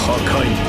破壊。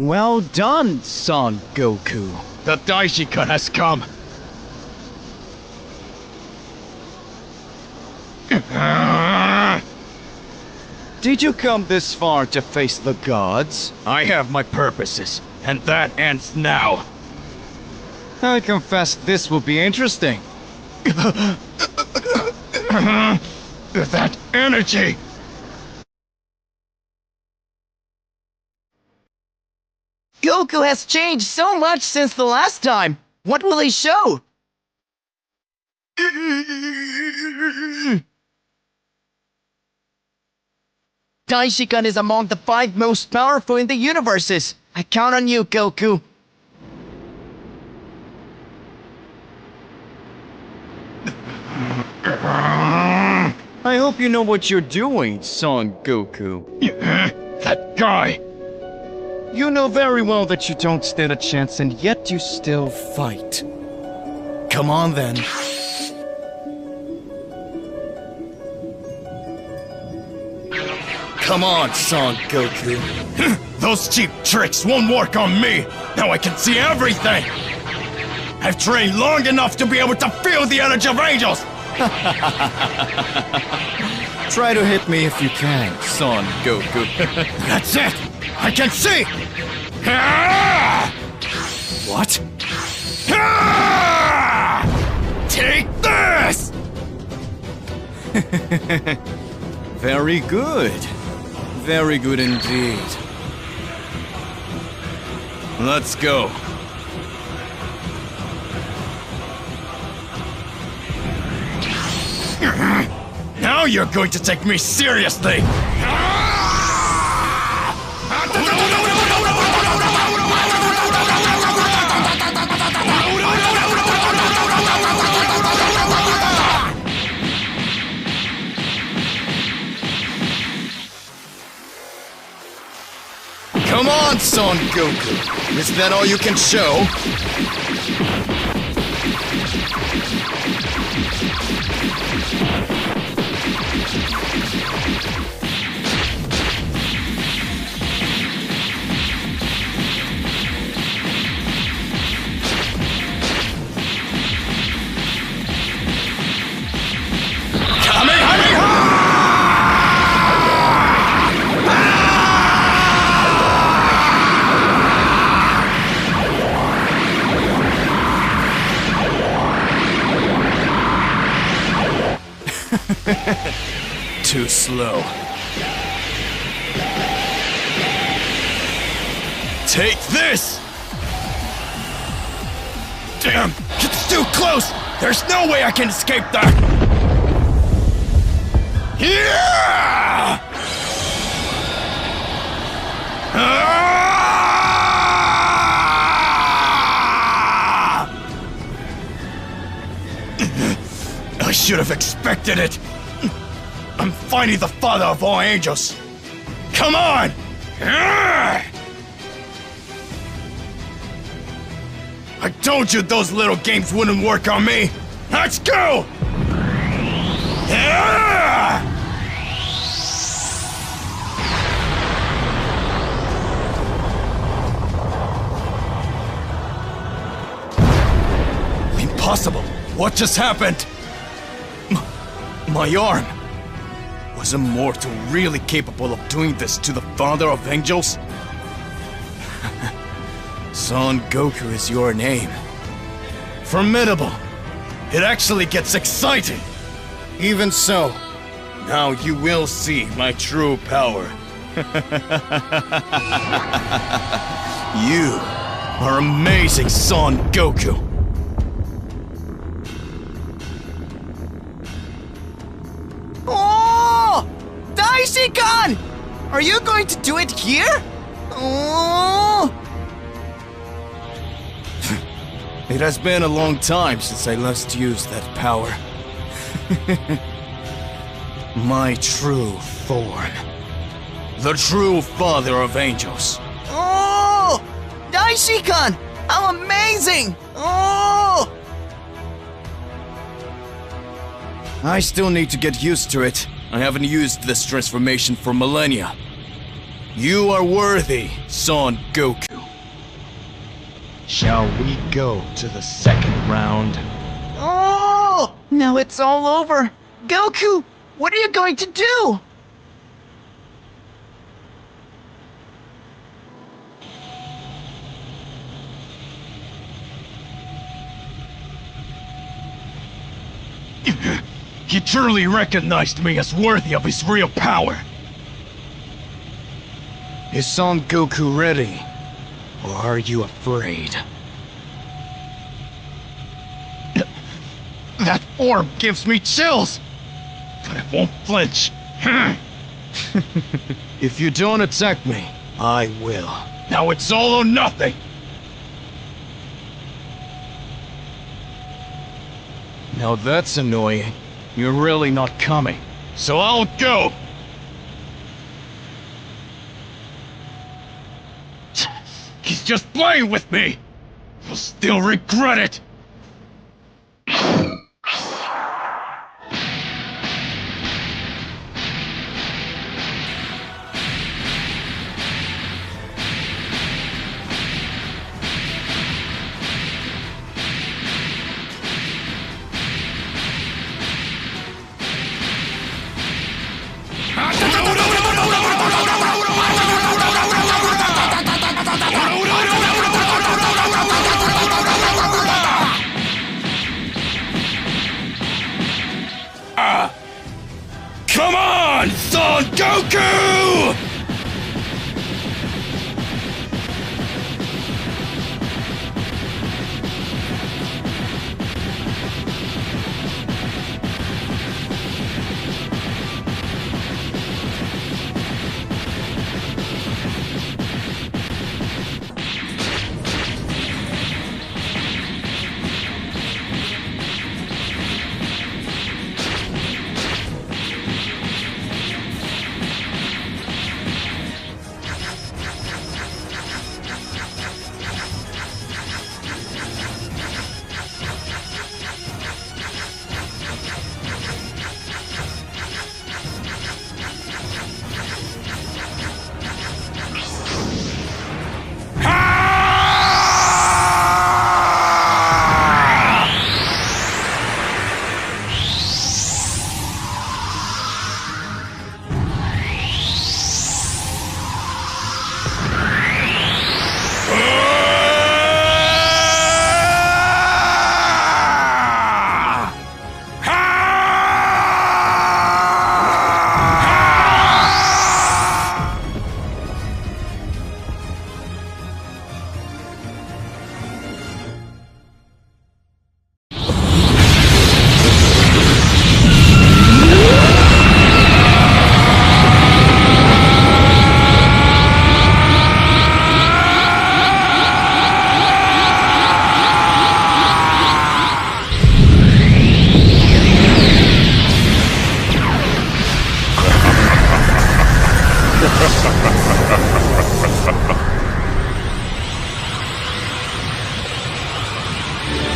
Well done, Son Goku. The Daishika has come. Did you come this far to face the gods? I have my purposes, and that ends now. I confess this will be interesting. That energy! Goku has changed so much since the last time. What will he show? Daishikan is among the 5 most powerful in the universes. I count on you, Goku. I hope you know what you're doing, Son Goku. That guy! You know very well that you don't stand a chance, and yet you still fight. Come on then. Come on, Son Goku. Those cheap tricks won't work on me! Now I can see everything! I've trained long enough to be able to feel the energy of angels! Try to hit me if you can, Son Goku. That's it! I can see! What? Take this! Very good. Very good indeed. Let's go. Now you're going to take me seriously! Come on, Son Goku. Is that all you can show? Too slow. Take this! Damn, it's too close! There's no way I can escape that! Yeah! I should have expected it! I'm finally the father of all angels! Come on! I told you those little games wouldn't work on me! Let's go! Impossible! What just happened? My arm! Was a mortal really capable of doing this to the father of angels? Son Goku is your name. Formidable! It actually gets exciting! Even so, Now you will see my true power. You are amazing, Son Goku! Oh! Daishikan! Are you going to do it here? Oh! it has been a long time since I last used that power. My true form. The true father of angels. Oh! Daishikan! How amazing! Oh! I still need to get used to it. I haven't used this transformation for millennia. You are worthy, Son Goku. Shall we go to the second round? Oh! Now it's all over. Goku, What are you going to do? He truly recognized me as worthy of his real power. Is Son Goku ready? Or are you afraid? That orb gives me chills, but I won't flinch. If you don't attack me, I will. Now it's all or nothing. Now that's annoying. You're really not coming. So I'll go. He's just playing with me. You'll still regret it. Come on, Son Goku!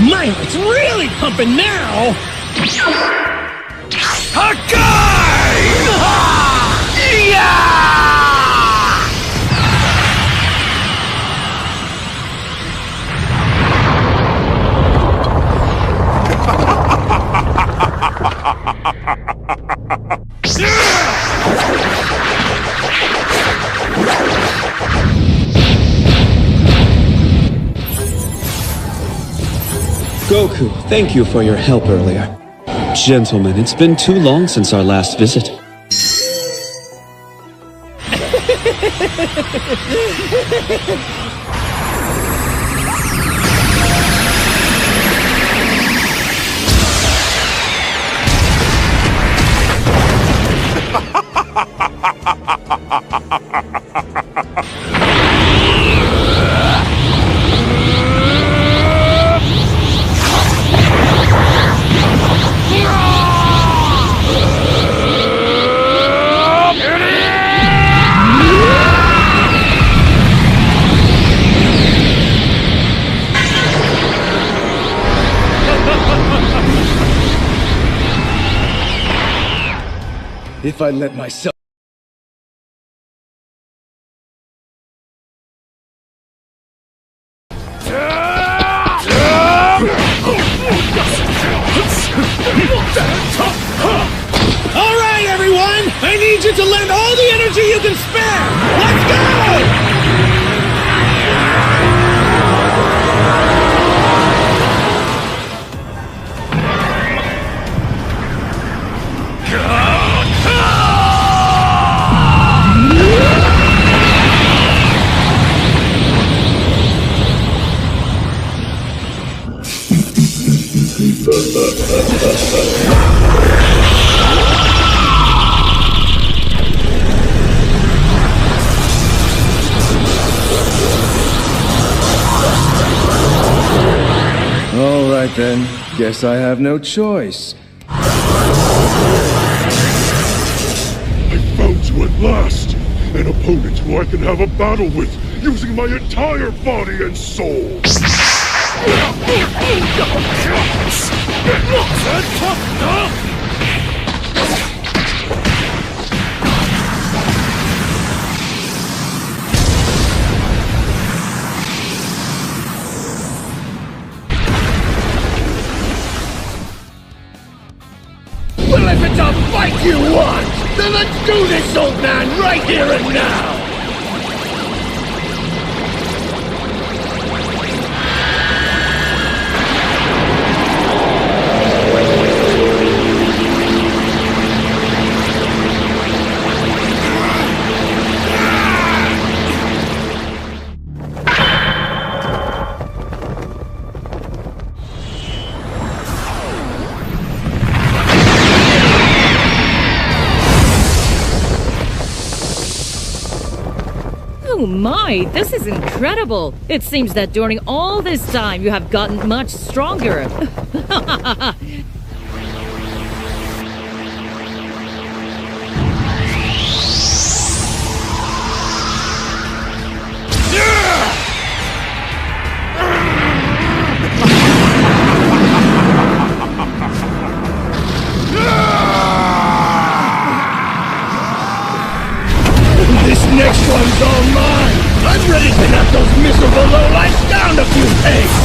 My heart's really pumping now! Goku, thank you for your help earlier. Gentlemen, it's been too long since our last visit. If I let myself... All right! need you to lend all the energy you can spare! Let's go! All right then, guess I have no choice. I found you at last! An opponent who I can have a battle with, using my entire body and soul! Well, if it's a fight you want, then let's do this, old man, right here and now! Oh my, this is incredible! It seems that during all this time you have gotten much stronger. This next one's all mine! I'm ready to knock those miserable lowlifes down a few pegs!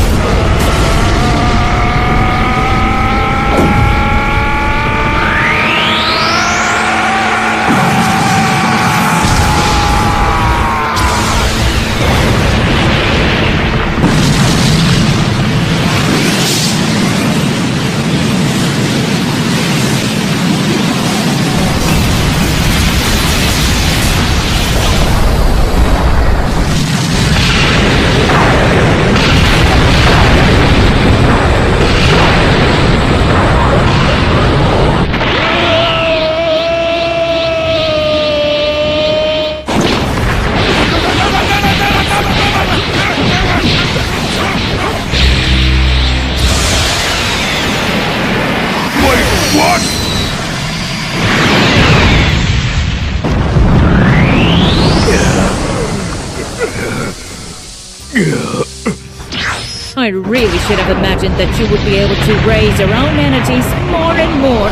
I really should have imagined that you would be able to raise your own energies more and more.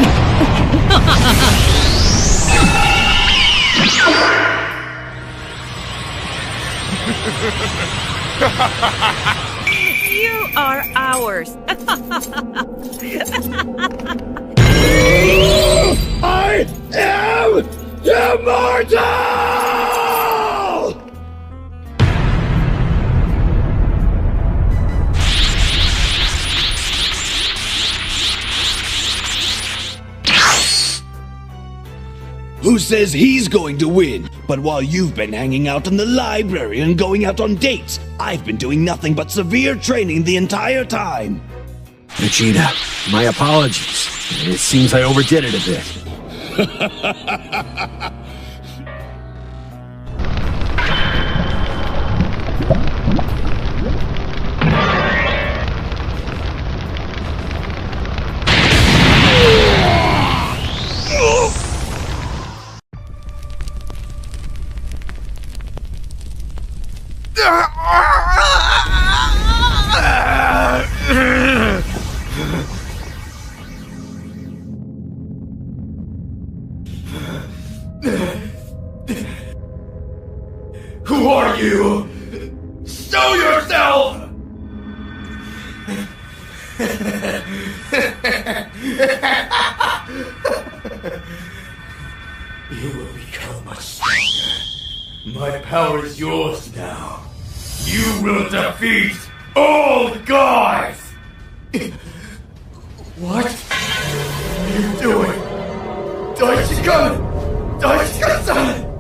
You are ours. I am immortal! Who says he's going to win? But while you've been hanging out in the library and going out on dates, I've been doing nothing but severe training the entire time. Vegeta, my apologies. It seems I overdid it a bit. Who are you? Show yourself! You will be My power is yours now. You will defeat all gods! What are you doing? Daichi-kun! Daichi-kun-san!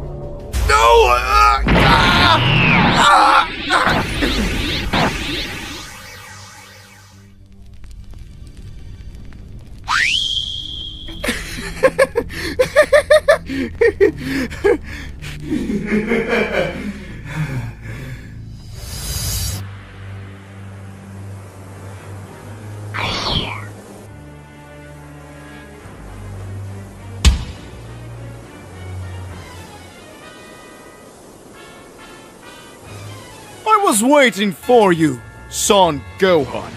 I was waiting for you, Son Gohan.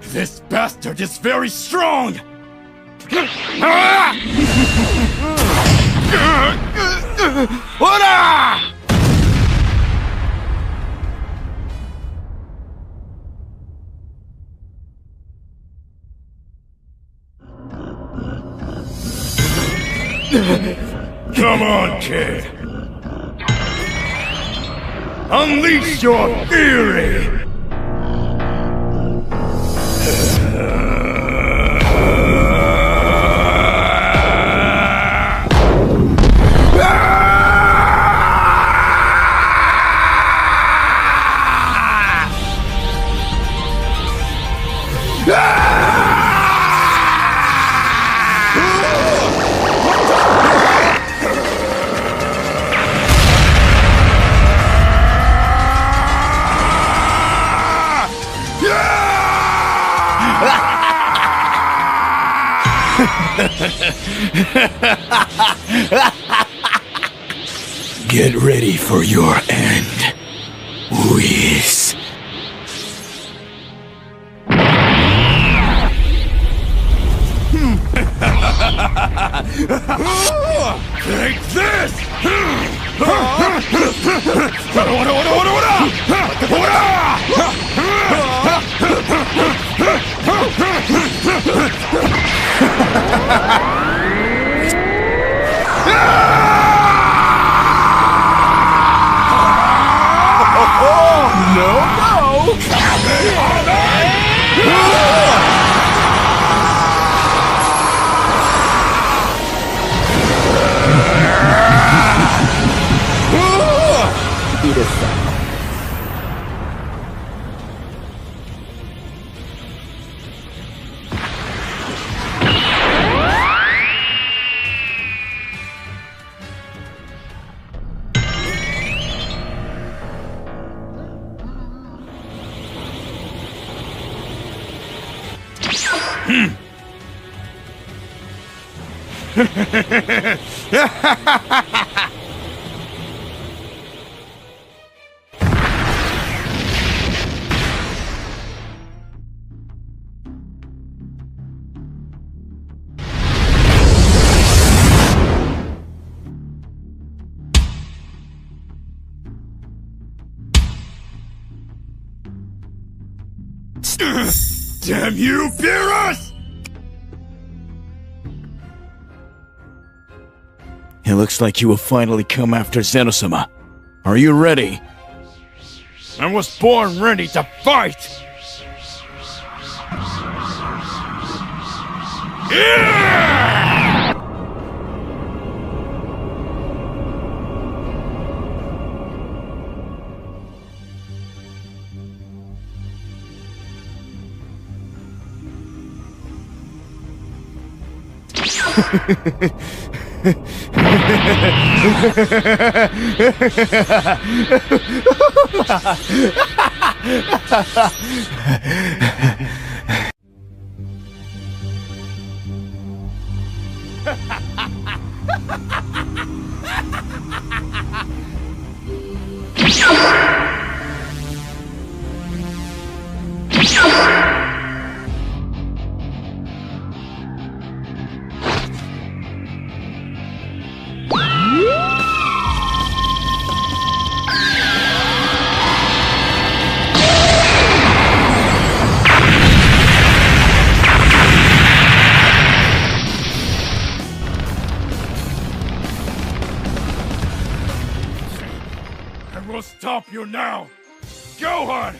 This bastard is very strong! Come on, kid! Unleash your fury! Get ready for your end, Whis. Take this! Damn you, Beerus! It looks like you will finally come after Zeno-sama. Are you ready? I was born ready to fight! Yeah! I will stop you now! Gohan!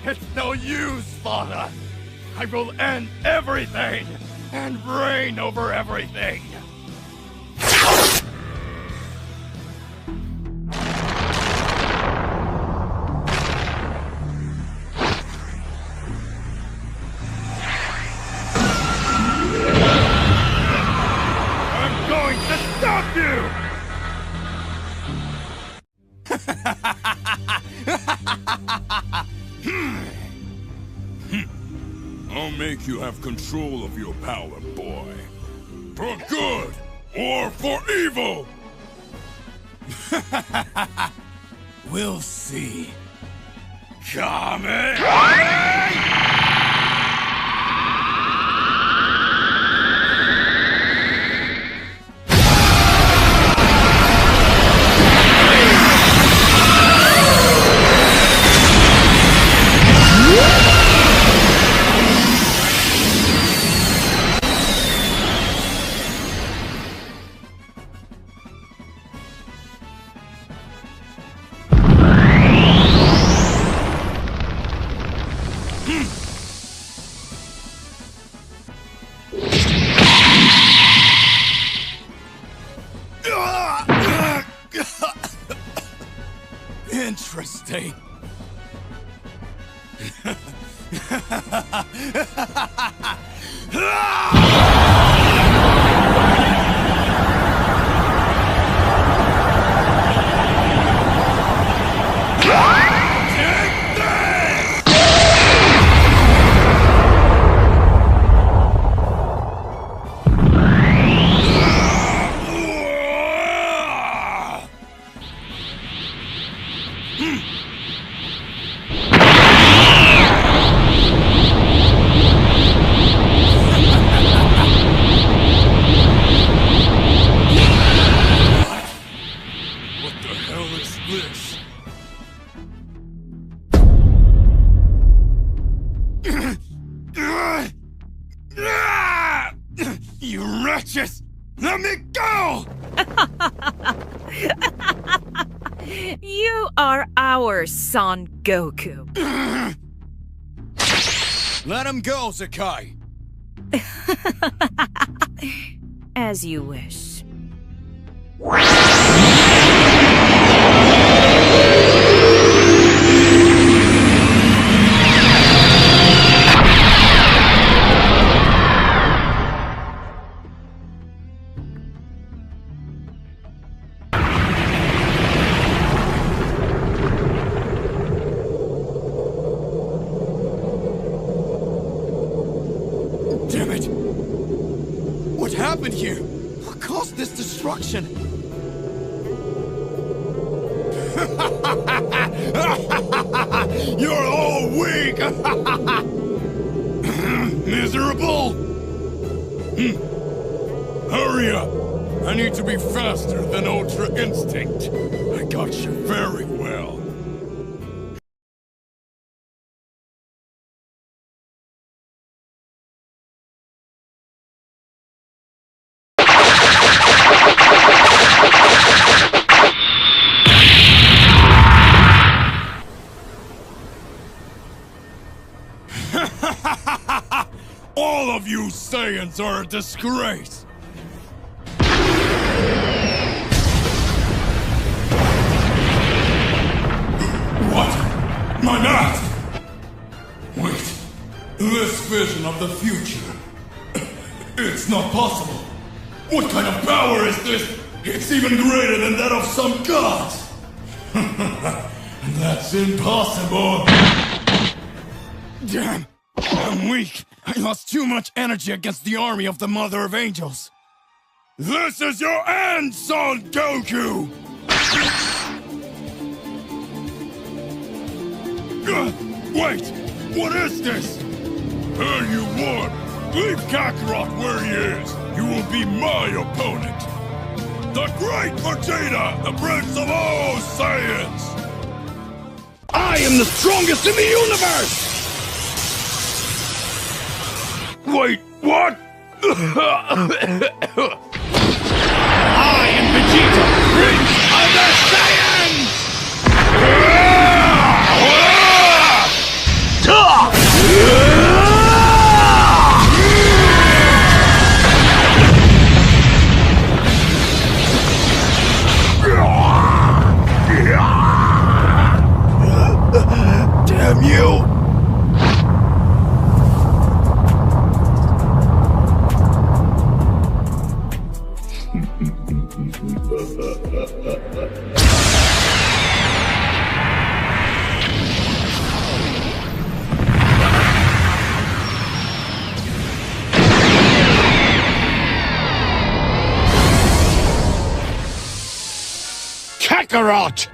It's no use, father! I will end everything and reign over everything! I'm going to stop you! I'll make you have control of your power, boy. For good or for evil! We'll see. Coming! Interesting. You wretches! Let me go! You are ours, Son Goku. Let him go, Zakai! As you wish. Damn it! What happened here? What caused this destruction? You're all weak! Miserable! Hurry up! I need to be faster than Ultra Instinct. I got you very well. All of you Saiyans are a disgrace! What? My mask! Wait, this vision of the future... It's not possible! What kind of power is this? It's even greater than that of some gods! That's impossible! Damn! I'm weak! I lost too much energy against the army of the Mother of Angels! This is your end, Son Goku! Wait! What is this? Hey, you won! Leave Kakarot where he is! You will be my opponent! The Great Vegeta, the Prince of all Saiyans! I am the strongest in the universe! Wait, what? I am Vegeta, Prince of the Saiyans! Damn you! Kakarot!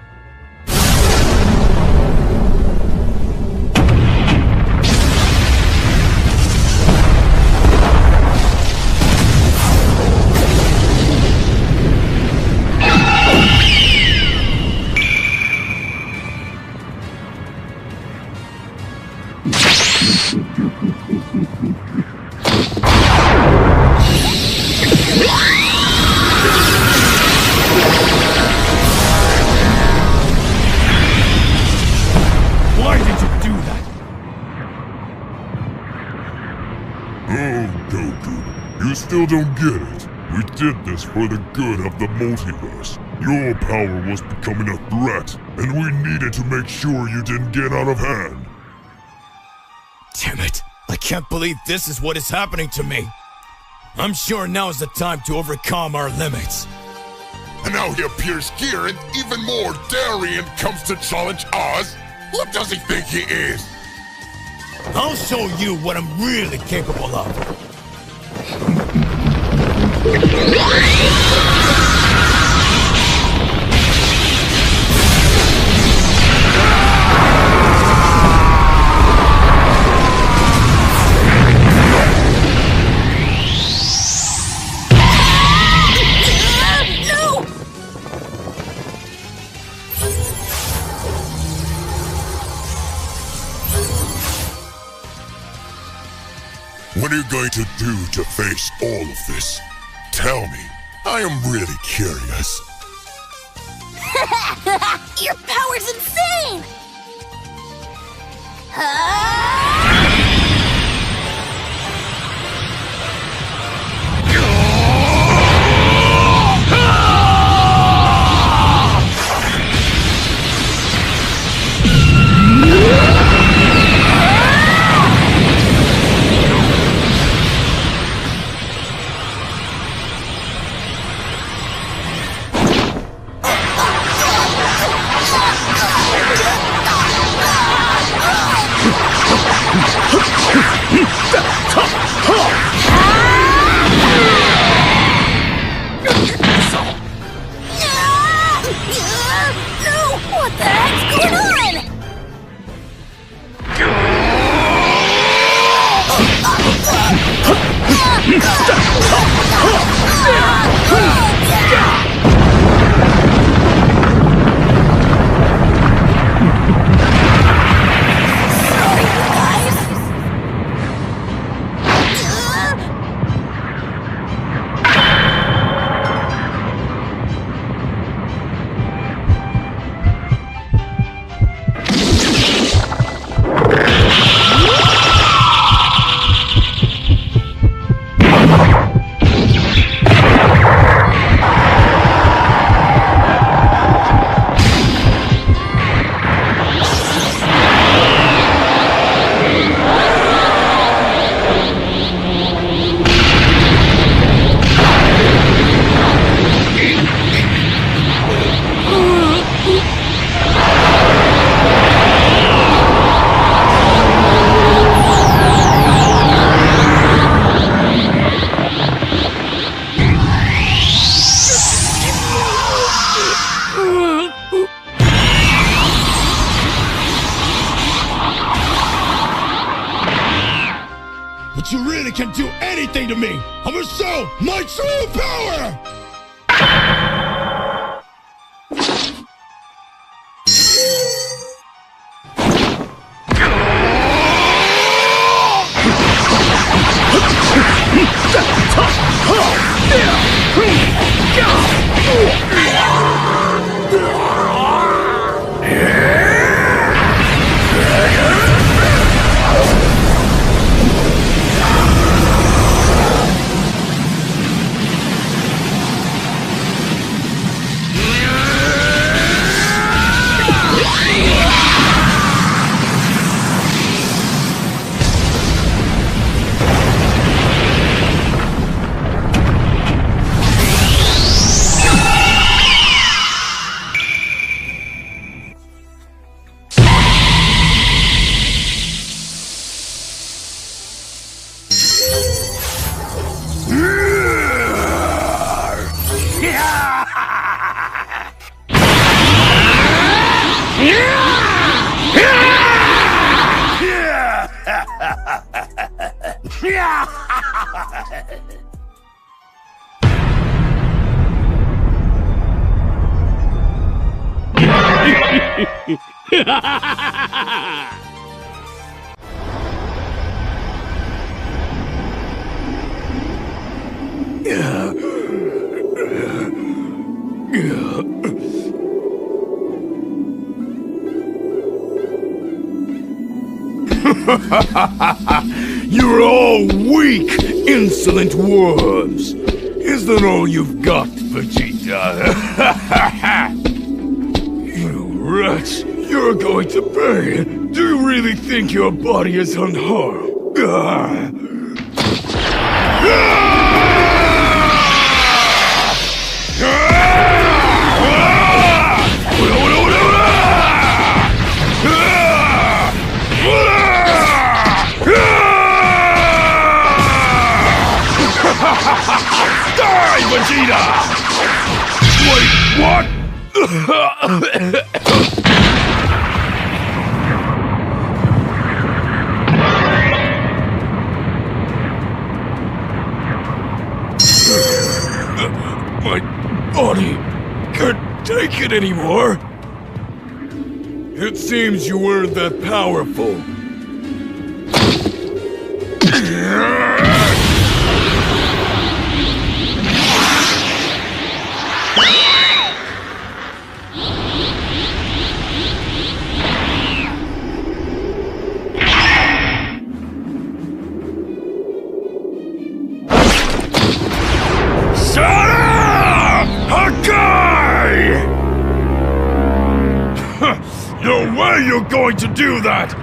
Why did you do that? Oh, Goku, you still don't get it. We did this for the good of the multiverse. Your power was becoming a threat, and we needed to make sure you didn't get out of hand. Damn it. I can't believe this is what is happening to me. I'm sure now is the time to overcome our limits. And now he appears here and even more daring comes to challenge us? What does he think he is? I'll show you what I'm really capable of. What are you going to do to face all of this? Tell me. I am really curious. Your power's insane! What the heck's going on? But you really can't do anything to me! I'm gonna show my true power! You're all weak, insolent worms. Is that all you've got, Vegeta? You wretch! You're going to pay. Do you really think your body is unharmed? Die, Vegeta! Wait, what? My body can't take it anymore. It seems you weren't that powerful. No way you're going to do that!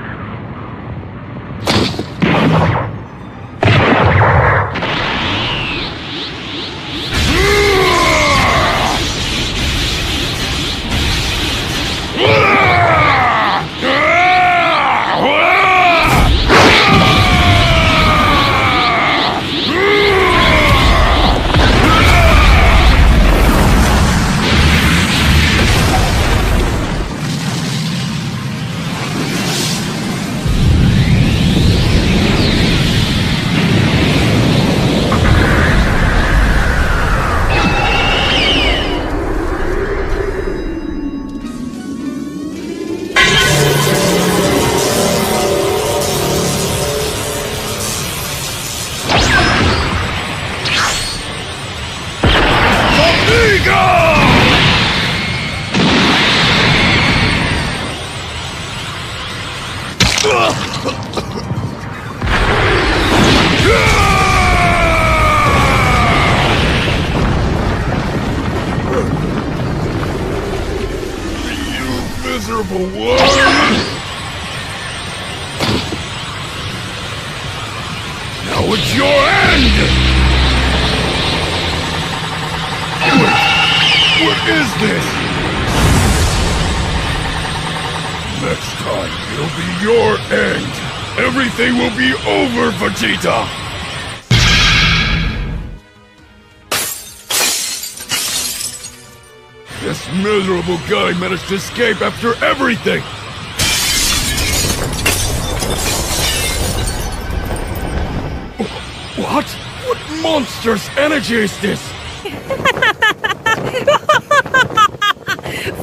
Miserable one! Now it's your end! What is this? Next time, it'll be your end! Everything will be over, Vegeta! This miserable guy managed to escape after everything! What? What monstrous energy is this?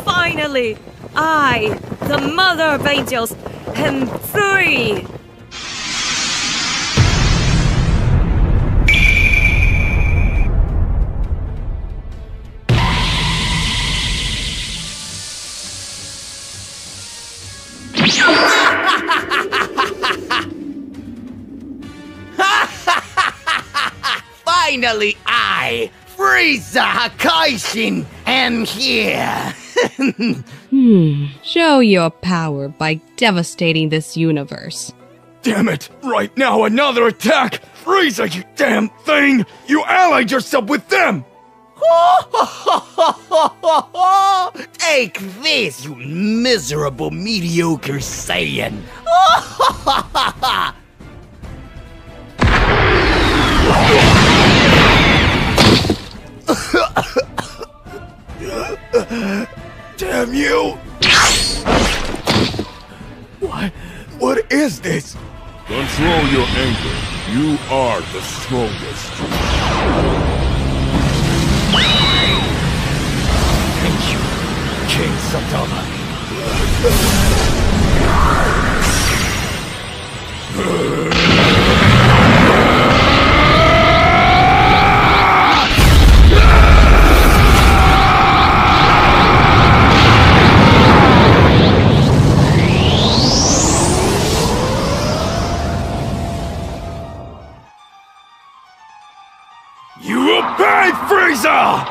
Finally! I, the Mother of Angels, am free! Finally, I, Frieza Hakaishin, am here! Show your power by devastating this universe. Damn it! Right now, another attack! Frieza, you damn thing! You allied yourself with them! Take this, you miserable, mediocre Saiyan! Damn you! What is this? Control your anger. You are the strongest. Thank you, King Saitama. You will pay, Frieza!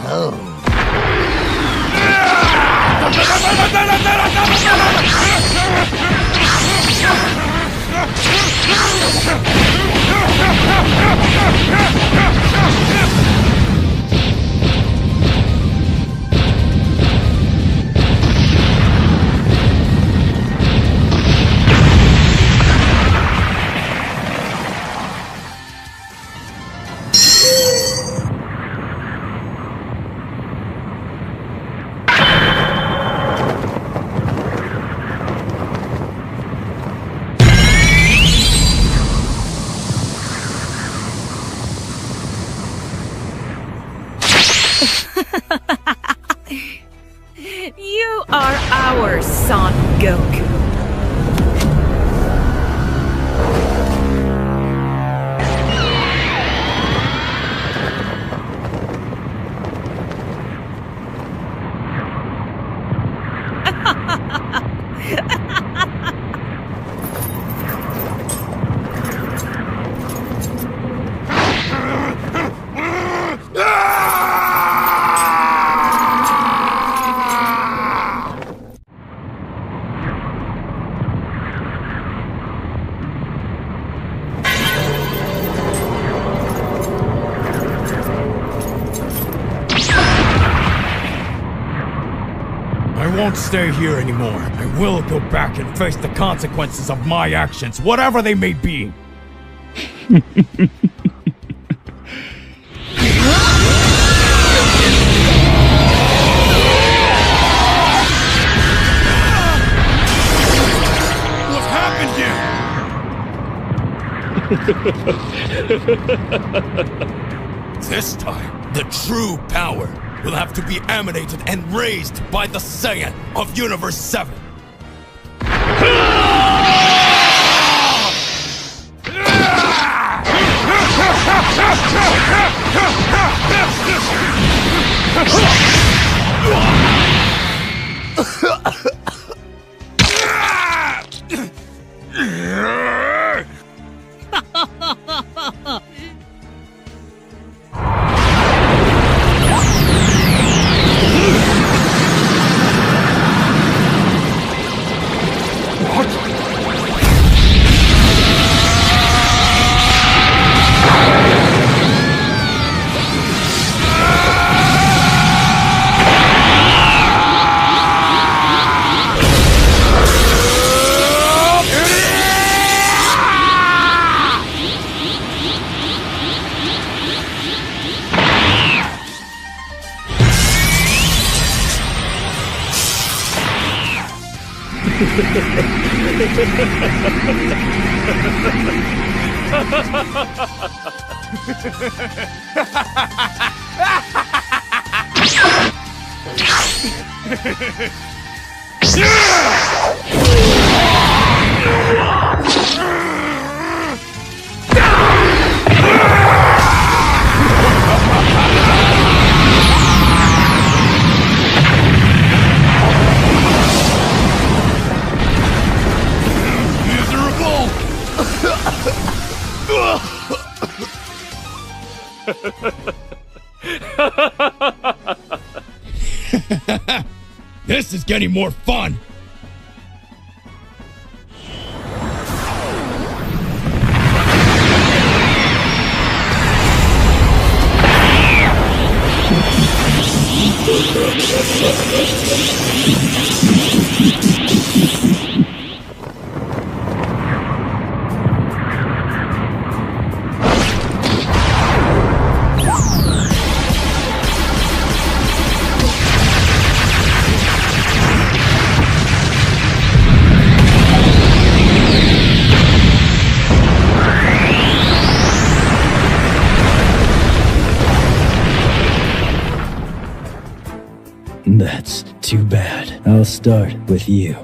Oh, You are our Son Goku. I won't stay here anymore. I will go back and face the consequences of my actions, whatever they may be. What happened here? This time, the true power will have to be emanated and raised by the Saiyan of Universe 7. This is getting more fun! That's too bad. I'll start with you.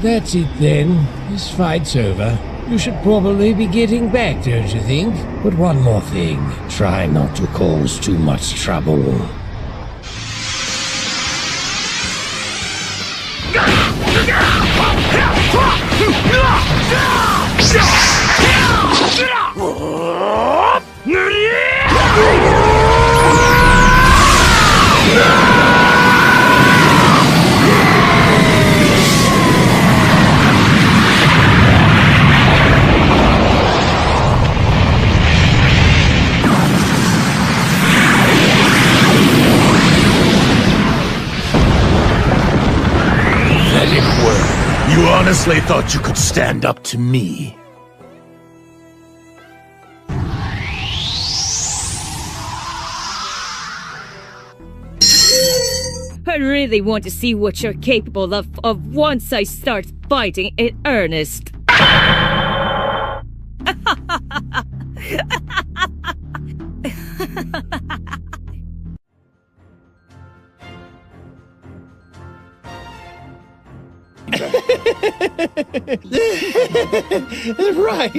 That's it then. This fight's over. You should probably be getting back, don't you think? But one more thing. Try not to cause too much trouble. You honestly thought you could stand up to me? I really want to see what you're capable of once I start fighting in earnest. Right.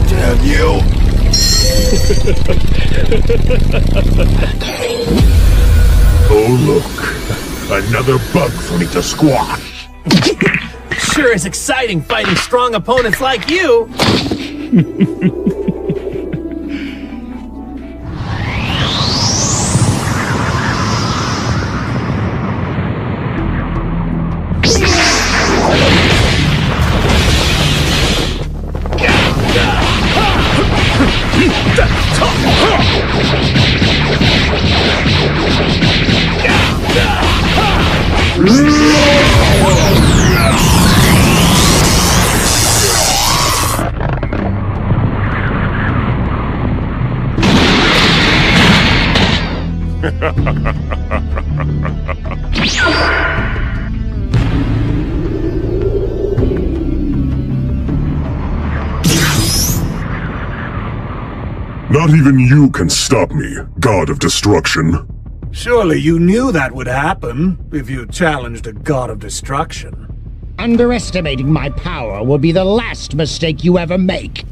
Damn you! Oh look, another bug for me to squash. Sure is exciting fighting strong opponents like you! Not even you can stop me, God of Destruction. Surely you knew that would happen if you challenged a God of Destruction. Underestimating my power will be the last mistake you ever make.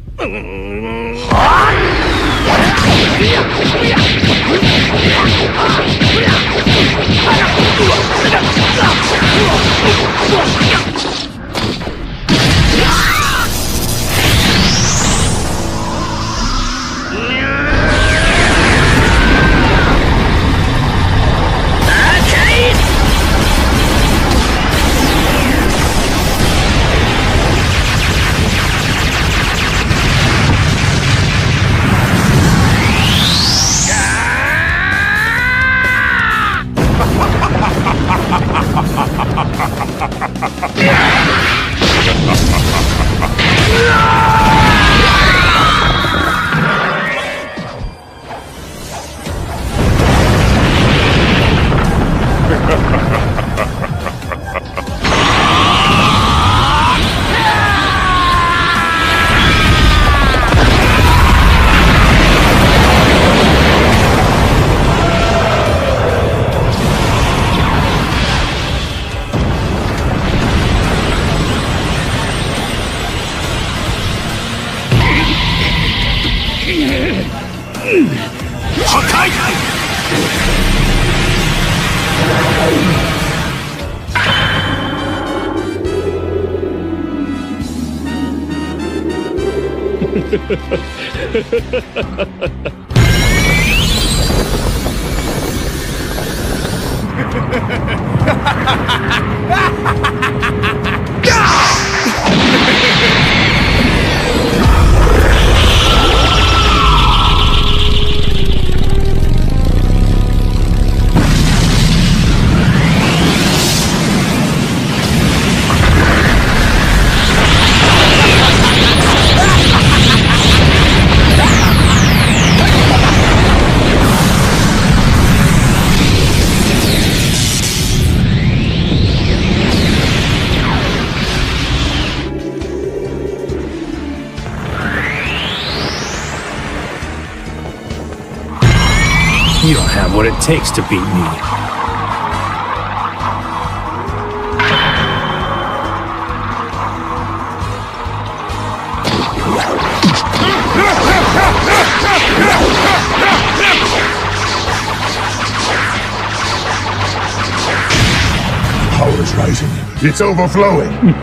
You don't have what it takes to beat me. Power's rising. It's overflowing.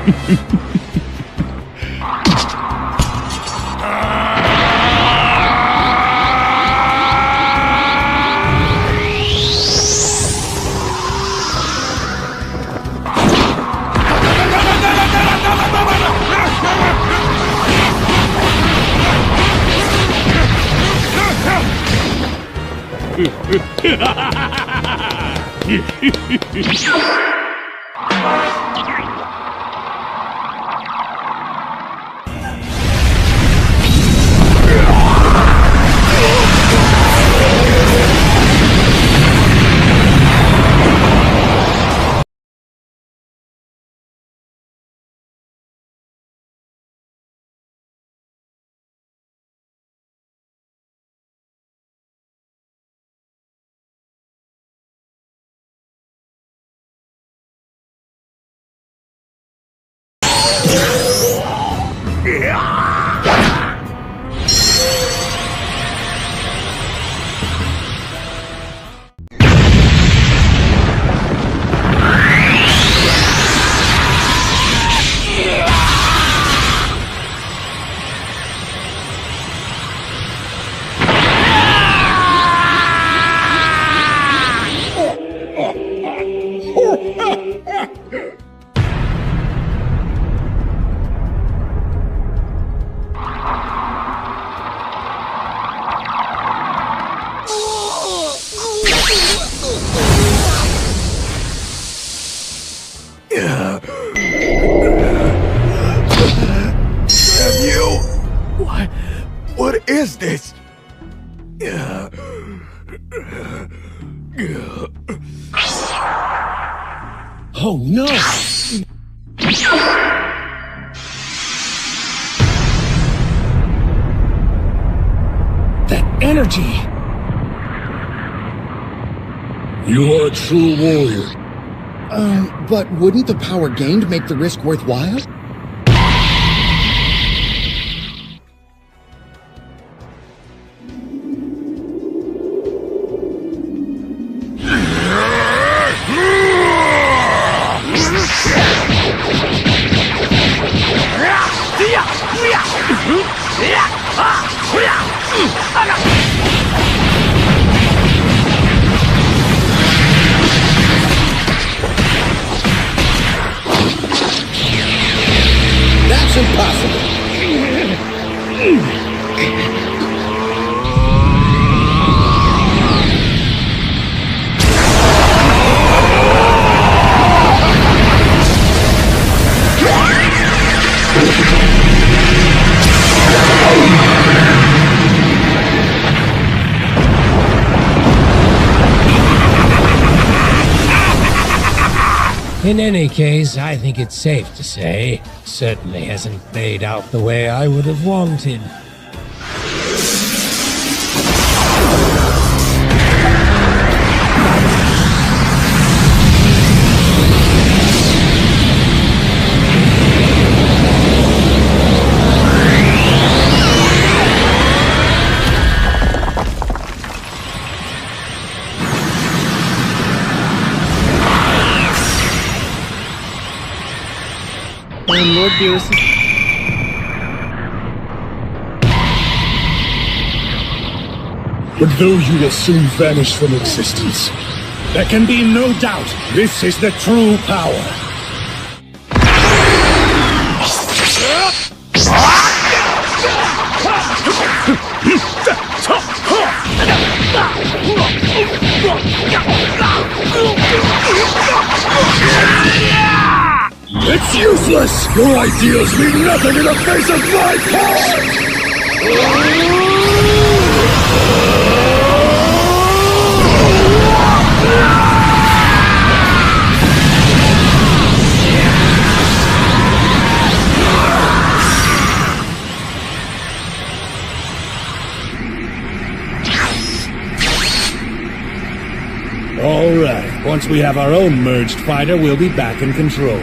What is this? Oh no! That energy! You are a true warrior. But wouldn't the power gained make the risk worthwhile? That's impossible! In any case, I think it's safe to say, certainly hasn't played out the way I would have wanted. And Lord Beerus is... But though you will soon vanish from existence, There can be no doubt, this is the true power. It's useless! Your ideas mean nothing in the face of my power! Alright, once we have our own merged fighter, we'll be back in control.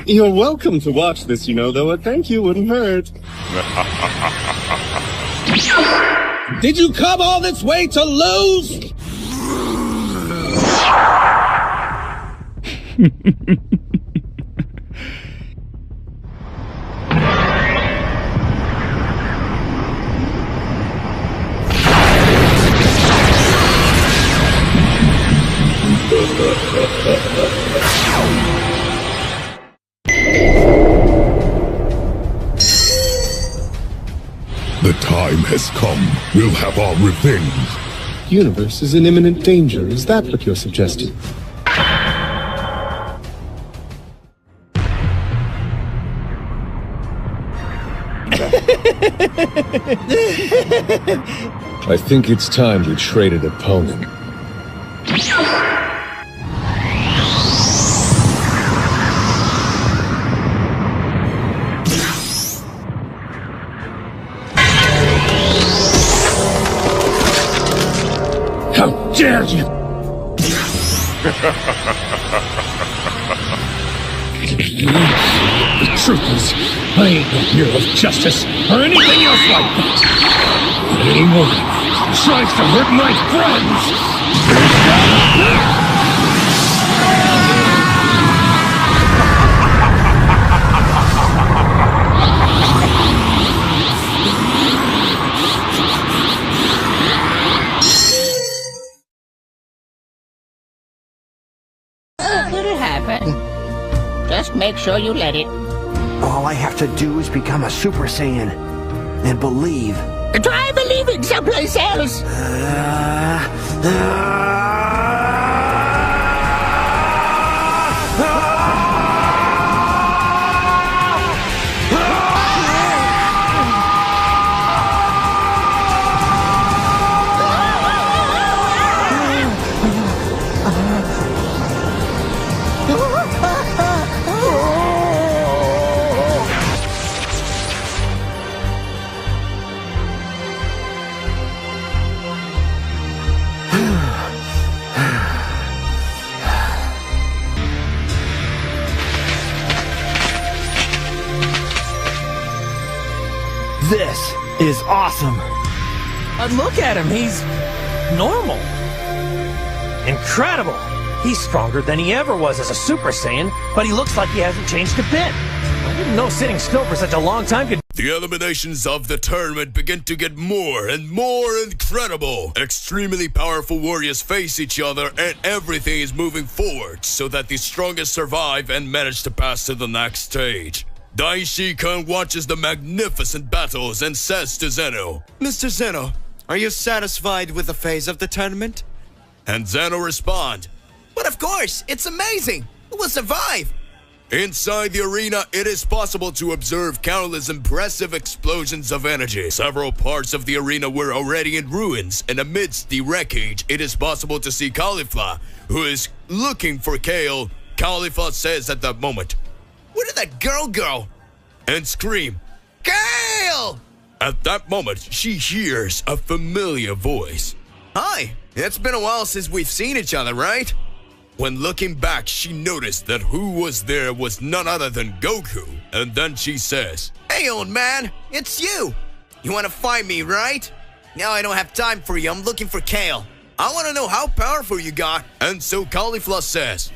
You're welcome to watch this, you know, though a thank you wouldn't hurt. Did you come all this way to lose? The time has come. We'll have our revenge. Universe is in imminent danger. Is that what you're suggesting? I think it's time we traded opponent. How dare you! The truth is, I ain't no hero of justice, or anything else like that. But anyone who tries to hurt my friends... Let it happen. Just make sure you let it. All I have to do is become a Super Saiyan and believe. Try believing someplace else. This is awesome. Look at him, he's normal. Incredible. He's stronger than he ever was as a Super Saiyan, but he looks like he hasn't changed a bit. I didn't know sitting still for such a long time could... The eliminations of the tournament begin to get more and more incredible. Extremely powerful warriors face each other and everything is moving forward so that the strongest survive and manage to pass to the next stage. Daishi-kun watches the magnificent battles and says to Zeno, Mr. Zeno, are you satisfied with the phase of the tournament? And Zeno responds, But of course, it's amazing. We'll survive. Inside the arena, it is possible to observe countless impressive explosions of energy. Several parts of the arena were already in ruins, and amidst the wreckage, it is possible to see Caulifla, who is looking for Kale. Caulifla says at that moment, Where did that girl go? And scream, Kale! At that moment, she hears a familiar voice. Hi, it's been a while since we've seen each other, right? When looking back, she noticed that who was there was none other than Goku. And then she says, Hey, old man, it's you. You want to fight me, right? Now I don't have time for you. I'm looking for Kale. I want to know how powerful you got. And so Caulifla says,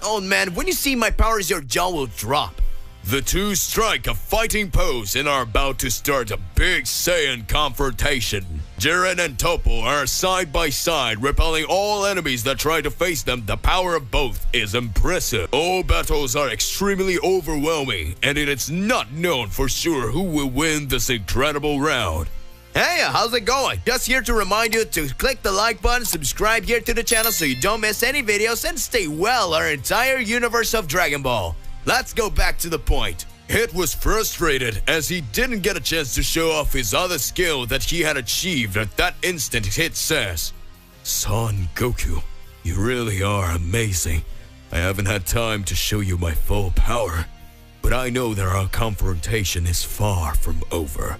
Old man, when you see my powers, your jaw will drop. The two strike a fighting pose and are about to start a big Saiyan confrontation. Jiren and Toppo are side by side, repelling all enemies that try to face them. The power of both is impressive. All battles are extremely overwhelming, and it is not known for sure who will win this incredible round. Hey, how's it going? Just here to remind you to click the like button, subscribe here to the channel so you don't miss any videos, and stay well our entire universe of Dragon Ball. Let's go back to the point. Hit was frustrated as he didn't get a chance to show off his other skill that he had achieved. At that instant, Hit says, "Son Goku, you really are amazing. I haven't had time to show you my full power, but I know that our confrontation is far from over.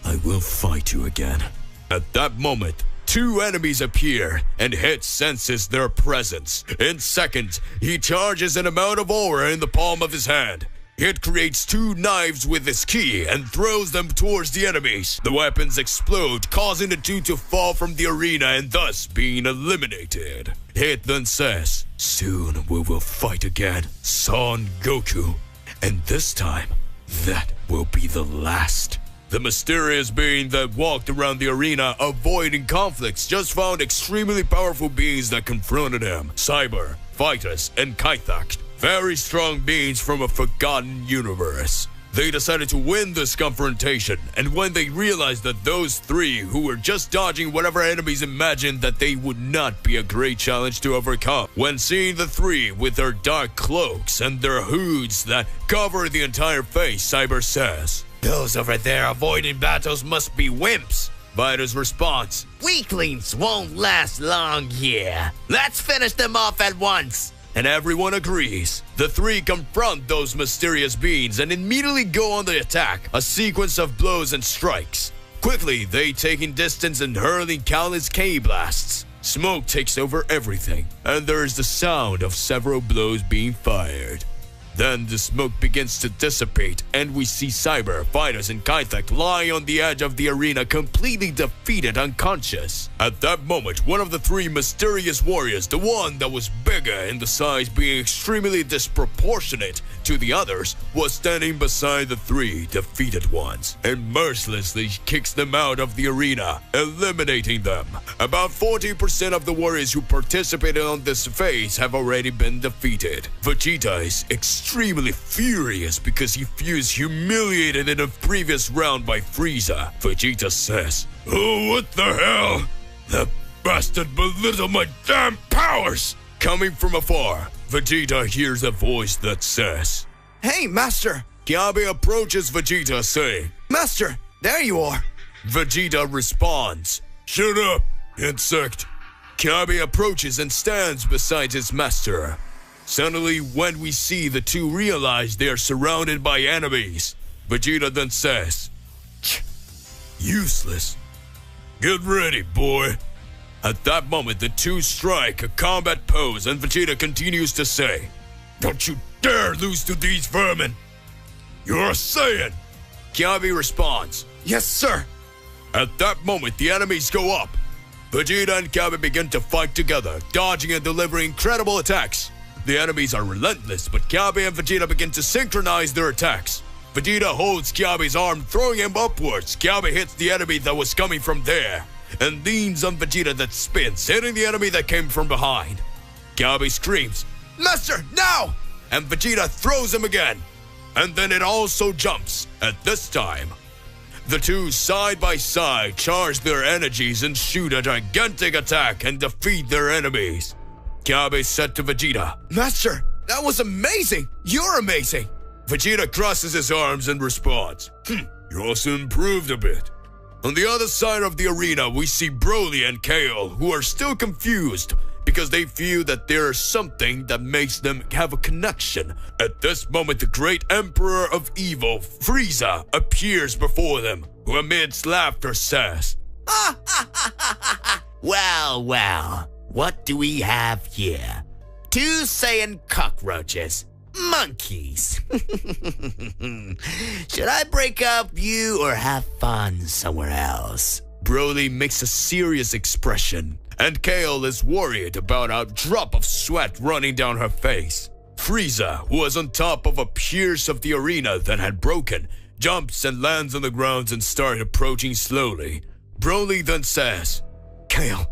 I will fight you again." At that moment, two enemies appear, and Hit senses their presence. In seconds, he charges an amount of aura in the palm of his hand. Hit creates two knives with his ki and throws them towards the enemies. The weapons explode, causing the two to fall from the arena and thus being eliminated. Hit then says, "Soon we will fight again, Son Goku. And this time, that will be the last." The mysterious being that walked around the arena avoiding conflicts just found extremely powerful beings that confronted him. Cyber, Vitus, and Kaithak. Very strong beings from a forgotten universe. They decided to win this confrontation, and when they realized that those three who were just dodging whatever enemies imagined that they would not be a great challenge to overcome. When seeing the three with their dark cloaks and their hoods that cover the entire face, Cyber says, "Those over there avoiding battles must be wimps." Vitus responds, "Weaklings won't last long here. Let's finish them off at once." And everyone agrees. The three confront those mysterious beings and immediately go on the attack, a sequence of blows and strikes. Quickly, they taking distance and hurling countless K-blasts. Smoke takes over everything, and there is the sound of several blows being fired. Then the smoke begins to dissipate, and we see Cyber, Vitus, and Kaithak lie on the edge of the arena, completely defeated, unconscious. At that moment, one of the three mysterious warriors, the one that was bigger in the size being extremely disproportionate to the others, was standing beside the three defeated ones, and mercilessly kicks them out of the arena, eliminating them. About 40% of the warriors who participated on this phase have already been defeated. Vegeta is extremely furious because he feels humiliated in a previous round by Frieza. Vegeta says, "Oh, what the hell? That bastard belittled my damn powers!" Coming from afar, Vegeta hears a voice that says, "Hey, Master!" Kyabe approaches Vegeta saying, "Master, there you are!" Vegeta responds, "Shut up, insect!" Kyabe approaches and stands beside his master. Suddenly, when we see the two realize they are surrounded by enemies, Vegeta then says, "Useless. Get ready, boy." At that moment, the two strike a combat pose, and Vegeta continues to say, "Don't you dare lose to these vermin! You're a Saiyan!" Kyabe responds, "Yes, sir." At that moment, the enemies go up. Vegeta and Kyabe begin to fight together, dodging and delivering incredible attacks. The enemies are relentless, but Kyabe and Vegeta begin to synchronize their attacks. Vegeta holds Kyabe's arm, throwing him upwards. Kyabe hits the enemy that was coming from there, and leans on Vegeta that spins, hitting the enemy that came from behind. Kyabe screams, "Master, now!" And Vegeta throws him again. And then it also jumps. At this time, the two side by side charge their energies and shoot a gigantic attack and defeat their enemies. Kyabe said to Vegeta, "Master, that was amazing! You're amazing!" Vegeta crosses his arms and responds, "You also improved a bit." On the other side of the arena, we see Broly and Kale, who are still confused because they feel that there is something that makes them have a connection. At this moment, the great Emperor of Evil, Frieza, appears before them, who amidst laughter says, "Well, well. What do we have here? Two Saiyan cockroaches. Monkeys. Should I break up you or have fun somewhere else?" Broly makes a serious expression, and Kale is worried about a drop of sweat running down her face. Frieza, who was on top of a piece of the arena that had broken, jumps and lands on the ground and starts approaching slowly. Broly then says, Kale,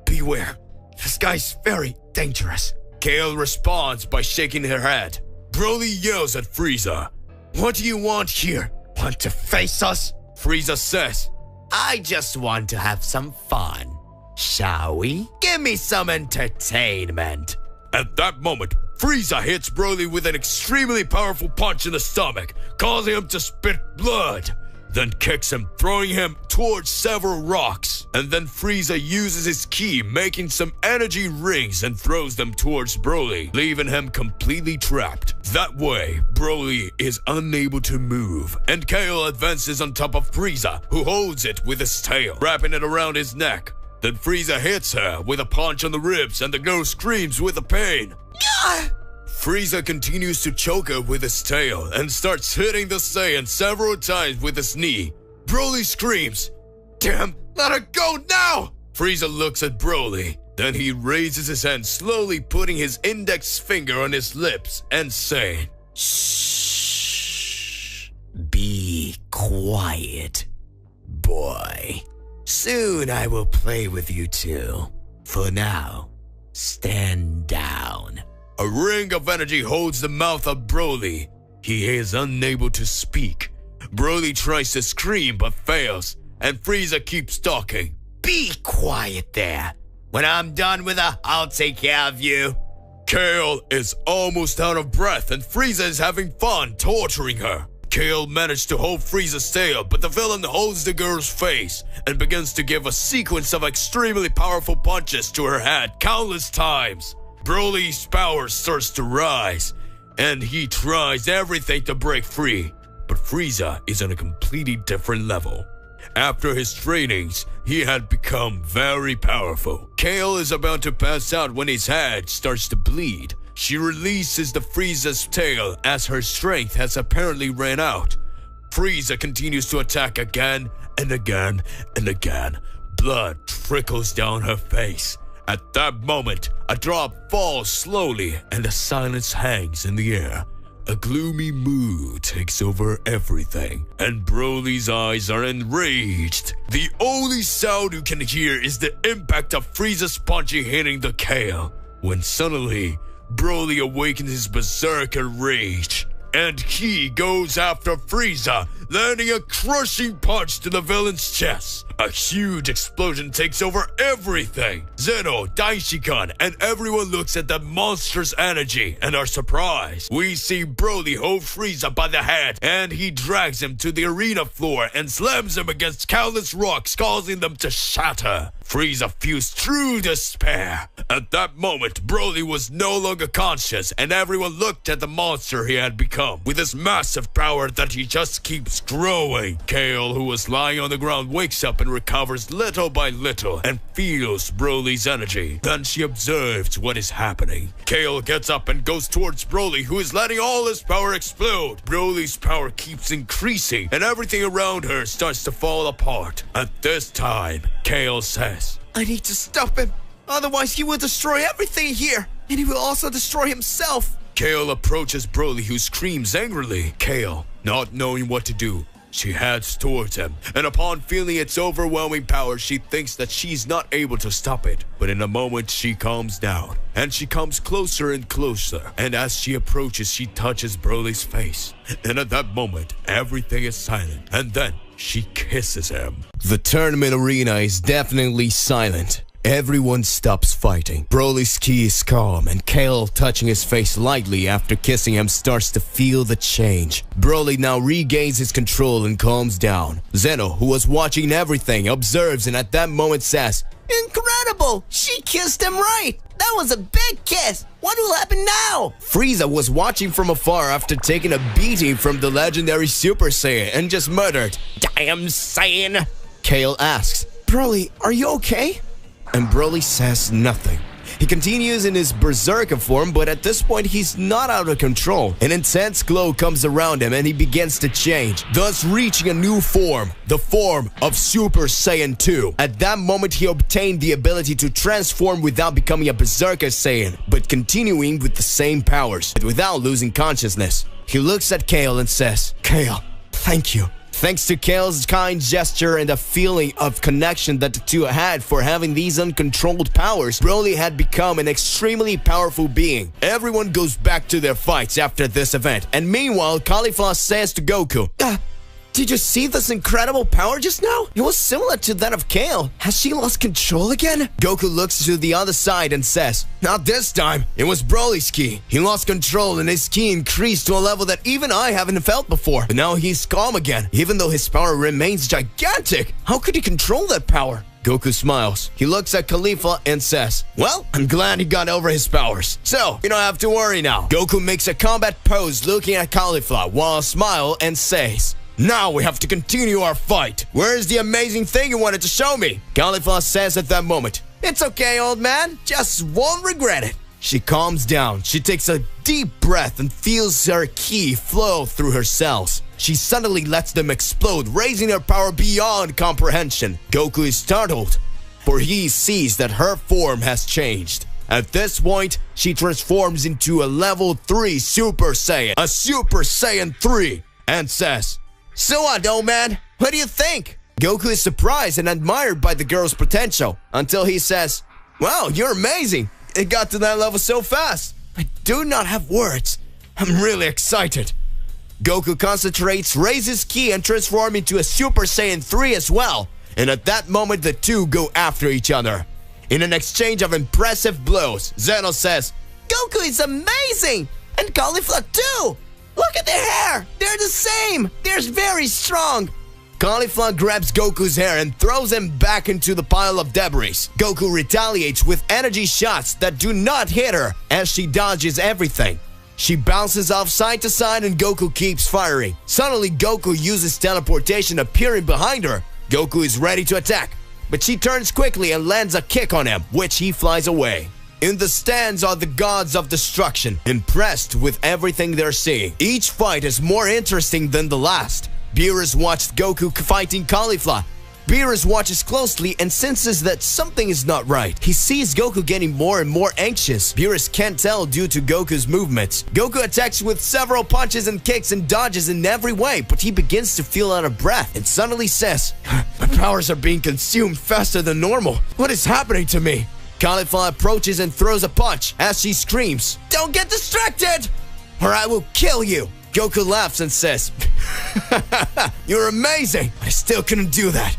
beware. This guy's very dangerous. Kale responds by shaking her head. Broly yells at Frieza, What do you want here? Want to face us? Frieza says, I just want to have some fun. Shall we? Give me some entertainment. At that moment, Frieza hits Broly with an extremely powerful punch in the stomach, causing him to spit blood. Then kicks him, throwing him towards several rocks. And then Frieza uses his ki, making some energy rings and throws them towards Broly, leaving him completely trapped. That way, Broly is unable to move, and Kale advances on top of Frieza, who holds it with his tail, wrapping it around his neck. Then Frieza hits her with a punch on the ribs, and the girl screams with the pain. Frieza continues to choke her with his tail and starts hitting the Saiyan several times with his knee. Broly screams, Damn, let her go now! Frieza looks at Broly. Then he raises his hand, slowly putting his index finger on his lips and saying, Shh. Be quiet, boy. Soon I will play with you too. For now, stand down. A ring of energy holds the mouth of Broly. He is unable to speak. Broly tries to scream but fails, and Frieza keeps talking. Be quiet there. When I'm done with her, I'll take care of you. Kale is almost out of breath, and Frieza is having fun torturing her. Kale managed to hold Frieza's tail, but the villain holds the girl's face and begins to give a sequence of extremely powerful punches to her head countless times. Broly's power starts to rise, and he tries everything to break free, but Frieza is on a completely different level. After his trainings, he had become very powerful. Kale is about to pass out when his head starts to bleed. She releases the Frieza's tail as her strength has apparently ran out. Frieza continues to attack again and again and again. Blood trickles down her face. At that moment, a drop falls slowly and a silence hangs in the air. A gloomy mood takes over everything, and Broly's eyes are enraged. The only sound you can hear is the impact of Frieza's punching hitting the Kale, when suddenly, Broly awakens his berserker rage, and he goes after Frieza, landing a crushing punch to the villain's chest. A huge explosion takes over everything. Zeno, Daishikan, and everyone looks at the monster's energy and are surprised. We see Broly hold Frieza by the head, and he drags him to the arena floor and slams him against countless rocks, causing them to shatter. Frieza feels true despair. At that moment, Broly was no longer conscious, and everyone looked at the monster he had become, with his massive power that he just keeps growing. Kale, who was lying on the ground, wakes up and recovers little by little and feels Broly's energy. Then she observes what is happening. Kale gets up and goes towards Broly, who is letting all his power explode. Broly's power keeps increasing, and everything around her starts to fall apart. At this time, Kale says, I need to stop him. Otherwise, he will destroy everything here, and he will also destroy himself. Kale approaches Broly, who screams angrily. Kale, not knowing what to do, she heads towards him, and upon feeling its overwhelming power, she thinks that she's not able to stop it. But in a moment, she calms down, and she comes closer and closer, and as she approaches, she touches Broly's face. And at that moment, everything is silent, and then she kisses him. The tournament arena is definitely silent. Everyone stops fighting. Broly's ki is calm, and Kale, touching his face lightly after kissing him, starts to feel the change. Broly now regains his control and calms down. Zeno, who was watching everything, observes and at that moment says, Incredible! She kissed him right! That was a big kiss! What will happen now? Frieza was watching from afar after taking a beating from the legendary Super Saiyan and just muttered, Damn Saiyan! Kale asks, Broly, are you okay? And Broly says nothing. He continues in his berserker form, but at this point he's not out of control. An intense glow comes around him and he begins to change, thus reaching a new form, the form of Super Saiyan 2. At that moment he obtained the ability to transform without becoming a berserker Saiyan, but continuing with the same powers, but without losing consciousness. He looks at Kale and says, "Kale, thank you." Thanks to Kale's kind gesture and a feeling of connection that the two had for having these uncontrolled powers, Broly had become an extremely powerful being. Everyone goes back to their fights after this event, and meanwhile, Caulifla says to Goku, "Did you see this incredible power just now? It was similar to that of Kale. Has she lost control again?" Goku looks to the other side and says, "Not this time. It was Broly's ki. He lost control and his ki increased to a level that even I haven't felt before. But now he's calm again, even though his power remains gigantic. How could he control that power?" Goku smiles. He looks at Caulifla and says, "Well, I'm glad he got over his powers. So, you don't have to worry now." Goku makes a combat pose looking at Caulifla while smile and says, "Now we have to continue our fight. Where is the amazing thing you wanted to show me?" Caulifla says at that moment, "It's okay, old man. Just won't regret it." She calms down. She takes a deep breath and feels her ki flow through her cells. She suddenly lets them explode, raising her power beyond comprehension. Goku is startled, for he sees that her form has changed. At this point, she transforms into a level 3 Super Saiyan, a Super Saiyan 3, and says, "So what, old man? What do you think?" Goku is surprised and admired by the girl's potential, until he says, "Wow, you're amazing. It got to that level so fast. I do not have words. I'm really excited." Goku concentrates, raises ki, and transforms into a Super Saiyan 3 as well. And at that moment, the two go after each other. In an exchange of impressive blows, Zeno says, "Goku is amazing! And Caulifla too! Look at their hair! They're the same! They're very strong!" Caulifla grabs Goku's hair and throws him back into the pile of debris. Goku retaliates with energy shots that do not hit her as she dodges everything. She bounces off side to side and Goku keeps firing. Suddenly, Goku uses teleportation, appearing behind her. Goku is ready to attack, but she turns quickly and lands a kick on him, which he flies away. In the stands are the gods of destruction, impressed with everything they're seeing. Each fight is more interesting than the last. Beerus watched Goku fighting Caulifla. Beerus watches closely and senses that something is not right. He sees Goku getting more and more anxious. Beerus can't tell due to Goku's movements. Goku attacks with several punches and kicks and dodges in every way, but he begins to feel out of breath and suddenly says, "My powers are being consumed faster than normal. What is happening to me?" Caulifla approaches and throws a punch as she screams, "Don't get distracted, or I will kill you." Goku laughs and says, "You're amazing, but I still couldn't do that."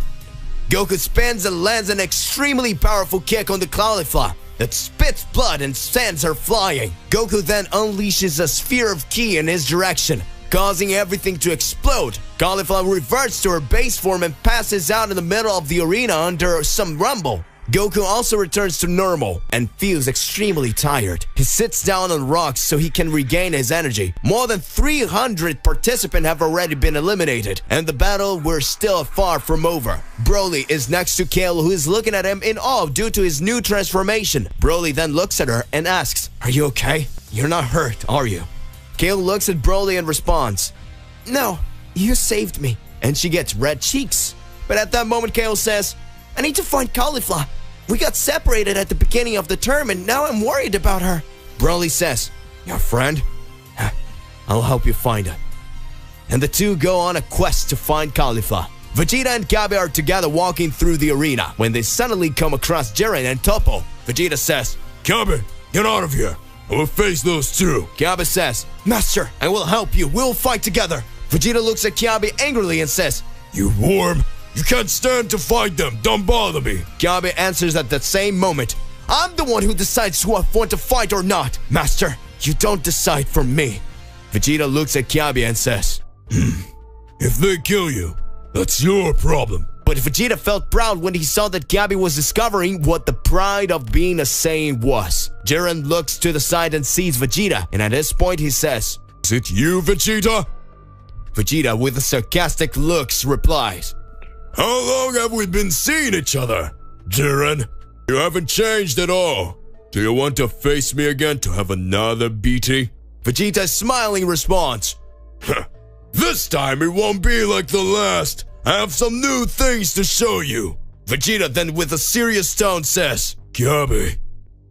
Goku spins and lands an extremely powerful kick on the Caulifla that spits blood and sends her flying. Goku then unleashes a sphere of ki in his direction, causing everything to explode. Caulifla reverts to her base form and passes out in the middle of the arena under some rumble. Goku also returns to normal and feels extremely tired. He sits down on rocks so he can regain his energy. More than 300 participants have already been eliminated, and the battle were still far from over. Broly is next to Kale, who is looking at him in awe due to his new transformation. Broly then looks at her and asks, "Are you okay? You're not hurt, are you?" Kale looks at Broly and responds, "No, you saved me." And she gets red cheeks. But at that moment, Kale says, "I need to find Caulifla. We got separated at the beginning of the term and now I'm worried about her." Broly says, "Your friend? I'll help you find her." And the two go on a quest to find Caulifla. Vegeta and Kabe are together walking through the arena when they suddenly come across Jiren and Toppo. Vegeta says, "Kabe, get out of here. I will face those two." Kabe says, "Master, I will help you. We'll fight together." Vegeta looks at Kabe angrily and says, "You worm. You can't stand to fight them. Don't bother me." Kabe answers at that same moment, "I'm the one who decides who I want to fight or not. Master, you don't decide for me." Vegeta looks at Kabe and says, "If they kill you, that's your problem." But Vegeta felt proud when he saw that Kabe was discovering what the pride of being a Saiyan was. Jiren looks to the side and sees Vegeta, and at this point he says, "Is it you, Vegeta?" Vegeta, with a sarcastic looks, replies, "How long have we been seeing each other? Jiren, you haven't changed at all. Do you want to face me again to have another beating? Vegeta's smiling response. This time it won't be like the last. I have some new things to show you. Vegeta then with a serious tone says, Kiabe,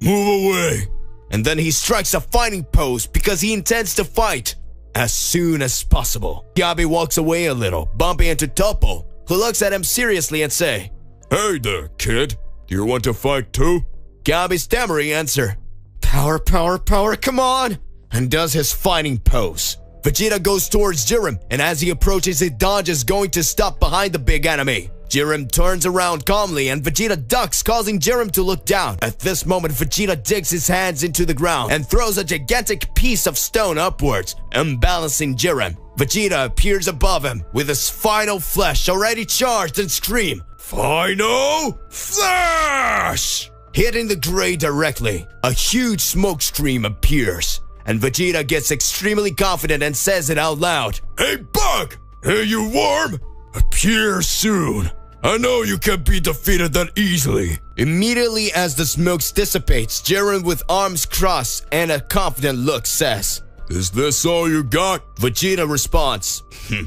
move away. And then he strikes a fighting pose because he intends to fight as soon as possible. Kiabe walks away a little, bumping into Toppo, who looks at him seriously and say, Hey there, kid. Do you want to fight too? Kiabe's stammering answer, Power, power, power, come on! And does his fighting pose. Vegeta goes towards Jiren, and as he approaches, he dodges, going to stop behind the big enemy. Jiren turns around calmly and Vegeta ducks, causing Jiren to look down. At this moment, Vegeta digs his hands into the ground and throws a gigantic piece of stone upwards, unbalancing Jiren. Vegeta appears above him with his final flash already charged and scream, Final Flash! Hitting the gray directly, a huge smoke stream appears. And Vegeta gets extremely confident and says it out loud. Hey Bug! Hey you worm! Appear soon. I know you can't be defeated that easily. Immediately as the smoke dissipates, Jiren with arms crossed and a confident look says, Is this all you got? Vegeta responds,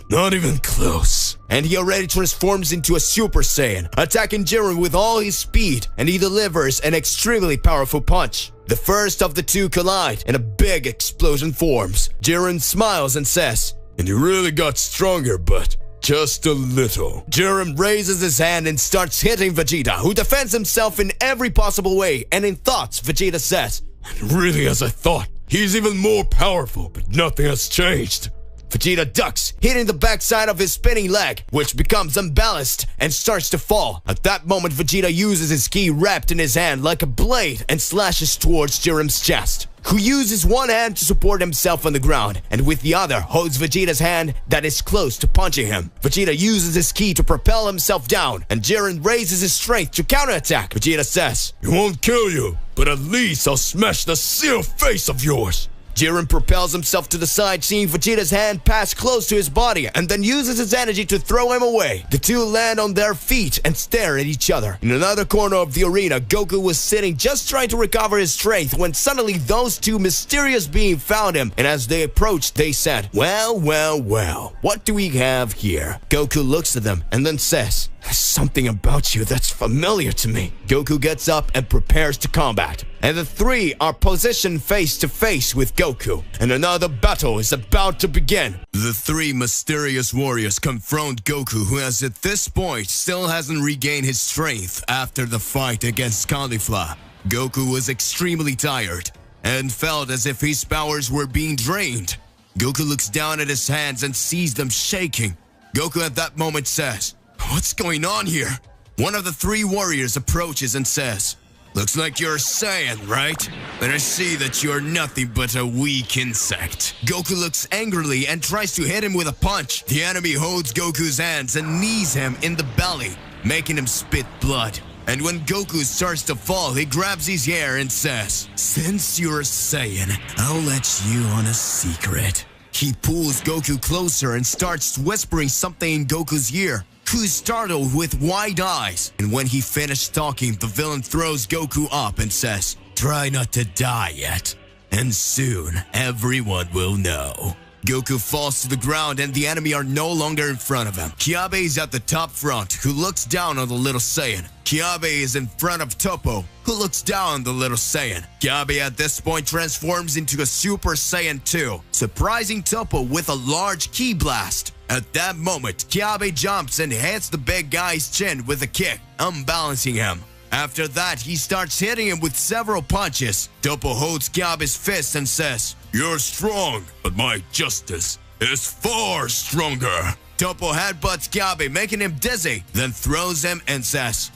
Not even close. And he already transforms into a Super Saiyan, attacking Jiren with all his speed, and he delivers an extremely powerful punch. The first of the two collide, and a big explosion forms. Jiren smiles and says, And you really got stronger, but just a little. Jiren raises his hand and starts hitting Vegeta, who defends himself in every possible way, and in thoughts, Vegeta says, And really as I thought, he's even more powerful, but nothing has changed. Vegeta ducks, hitting the backside of his spinning leg, which becomes unbalanced and starts to fall. At that moment, Vegeta uses his ki wrapped in his hand like a blade and slashes towards Jiren's chest, who uses one hand to support himself on the ground, and with the other holds Vegeta's hand that is close to punching him. Vegeta uses his ki to propel himself down, and Jiren raises his strength to counterattack. Vegeta says, It won't kill you, but at least I'll smash the seal face of yours. Jiren propels himself to the side, seeing Vegeta's hand pass close to his body, and then uses his energy to throw him away. The two land on their feet and stare at each other. In another corner of the arena, Goku was sitting just trying to recover his strength when suddenly those two mysterious beings found him, and as they approached, they said, Well, well, well, what do we have here? Goku looks at them and then says, There's something about you that's familiar to me. Goku gets up and prepares to combat, and the three are positioned face to face with Goku, and another battle is about to begin. The three mysterious warriors confront Goku, who at this point still hasn't regained his strength after the fight against Caulifla. Goku was extremely tired and felt as if his powers were being drained. Goku looks down at his hands and sees them shaking. Goku at that moment says, What's going on here? One of the three warriors approaches and says, Looks like you're a Saiyan, right? But I see that you're nothing but a weak insect. Goku looks angrily and tries to hit him with a punch. The enemy holds Goku's hands and knees him in the belly, making him spit blood. And when Goku starts to fall, he grabs his hair and says, Since you're a Saiyan, I'll let you on a secret. He pulls Goku closer and starts whispering something in Goku's ear, who's startled with wide eyes. And when he finished talking, the villain throws Goku up and says, Try not to die yet, and soon everyone will know. Goku falls to the ground and the enemy are no longer in front of him. Kiabe is at the top front, who looks down on the little Saiyan. Kiabe is in front of Toppo, who looks down on the little Saiyan. Kiabe at this point transforms into a Super Saiyan 2, surprising Toppo with a large ki blast. At that moment, Kiabe jumps and hits the big guy's chin with a kick, unbalancing him. After that, he starts hitting him with several punches. Toppo holds Kiabe's fist and says, You're strong, but my justice is far stronger. Toppo headbutts Kiabe, making him dizzy, then throws him and says,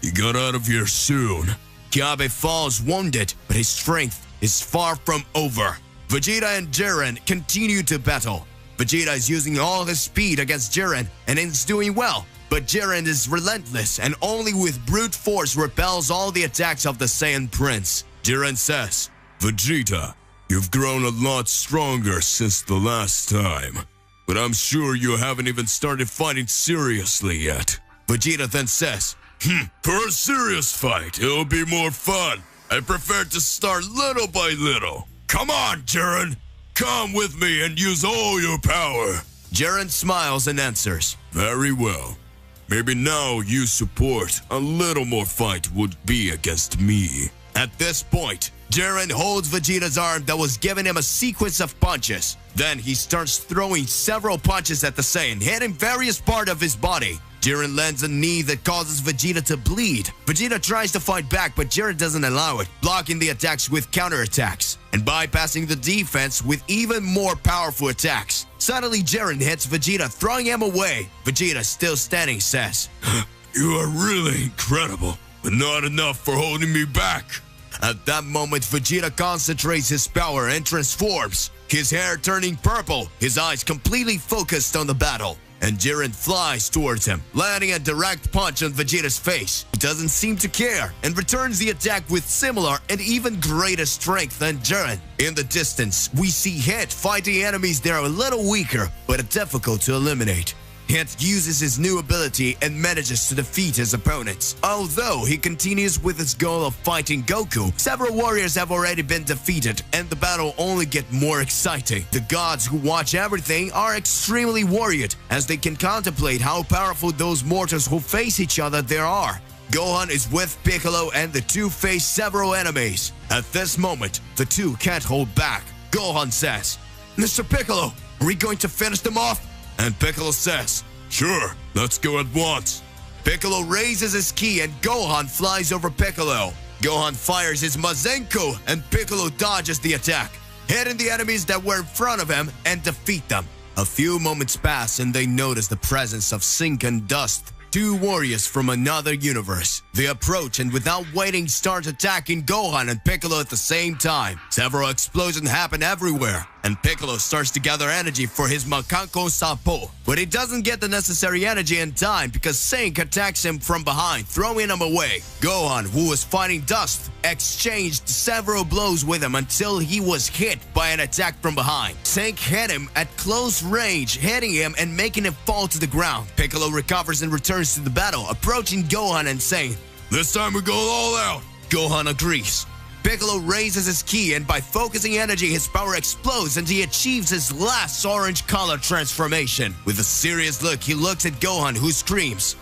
You got out of here soon. Kiabe falls wounded, but his strength is far from over. Vegeta and Jiren continue to battle. Vegeta is using all his speed against Jiren, and is doing well. But Jiren is relentless and only with brute force repels all the attacks of the Saiyan Prince. Jiren says, Vegeta, you've grown a lot stronger since the last time. But I'm sure you haven't even started fighting seriously yet. Vegeta then says, For a serious fight, it'll be more fun I prefer to start little by little. Come on, Jiren. Come with me and use all your power. Jiren smiles and answers. Very well. Maybe now you support a little more fight would be against me. At this point, Jiren holds Vegeta's arm that was giving him a sequence of punches. Then he starts throwing several punches at the Saiyan, hitting various parts of his body. Jiren lands a knee that causes Vegeta to bleed. Vegeta tries to fight back, but Jiren doesn't allow it, blocking the attacks with counterattacks and bypassing the defense with even more powerful attacks. Suddenly, Jiren hits Vegeta, throwing him away. Vegeta, still standing, says, You are really incredible, but not enough for holding me back. At that moment, Vegeta concentrates his power and transforms, his hair turning purple, his eyes completely focused on the battle. And Jiren flies towards him, landing a direct punch on Vegeta's face. He doesn't seem to care and returns the attack with similar and even greater strength than Jiren. In the distance, we see Hit fighting enemies that are a little weaker, but difficult to eliminate. Hit uses his new ability and manages to defeat his opponents. Although he continues with his goal of fighting Goku, several warriors have already been defeated and the battle only gets more exciting. The gods who watch everything are extremely worried as they can contemplate how powerful those mortals who face each other there are. Gohan is with Piccolo and the two face several enemies. At this moment, the two can't hold back. Gohan says, Mr. Piccolo, are we going to finish them off? And Piccolo says, Sure, let's go at once. Piccolo raises his ki and Gohan flies over Piccolo. Gohan fires his Mazenko and Piccolo dodges the attack, hitting the enemies that were in front of him and defeat them. A few moments pass and they notice the presence of Sink and Dust, two warriors from another universe. They approach and without waiting start attacking Gohan and Piccolo at the same time. Several explosions happen everywhere, and Piccolo starts to gather energy for his Makanko Sapo. But he doesn't get the necessary energy in time because Sink attacks him from behind, throwing him away. Gohan, who was fighting Dust, exchanged several blows with him until he was hit by an attack from behind. Sink hit him at close range, hitting him and making him fall to the ground. Piccolo recovers and returns to the battle, approaching Gohan and saying, This time we go all out. Gohan agrees. Piccolo raises his ki and by focusing energy, his power explodes and he achieves his last orange color transformation. With a serious look, he looks at Gohan, who screams,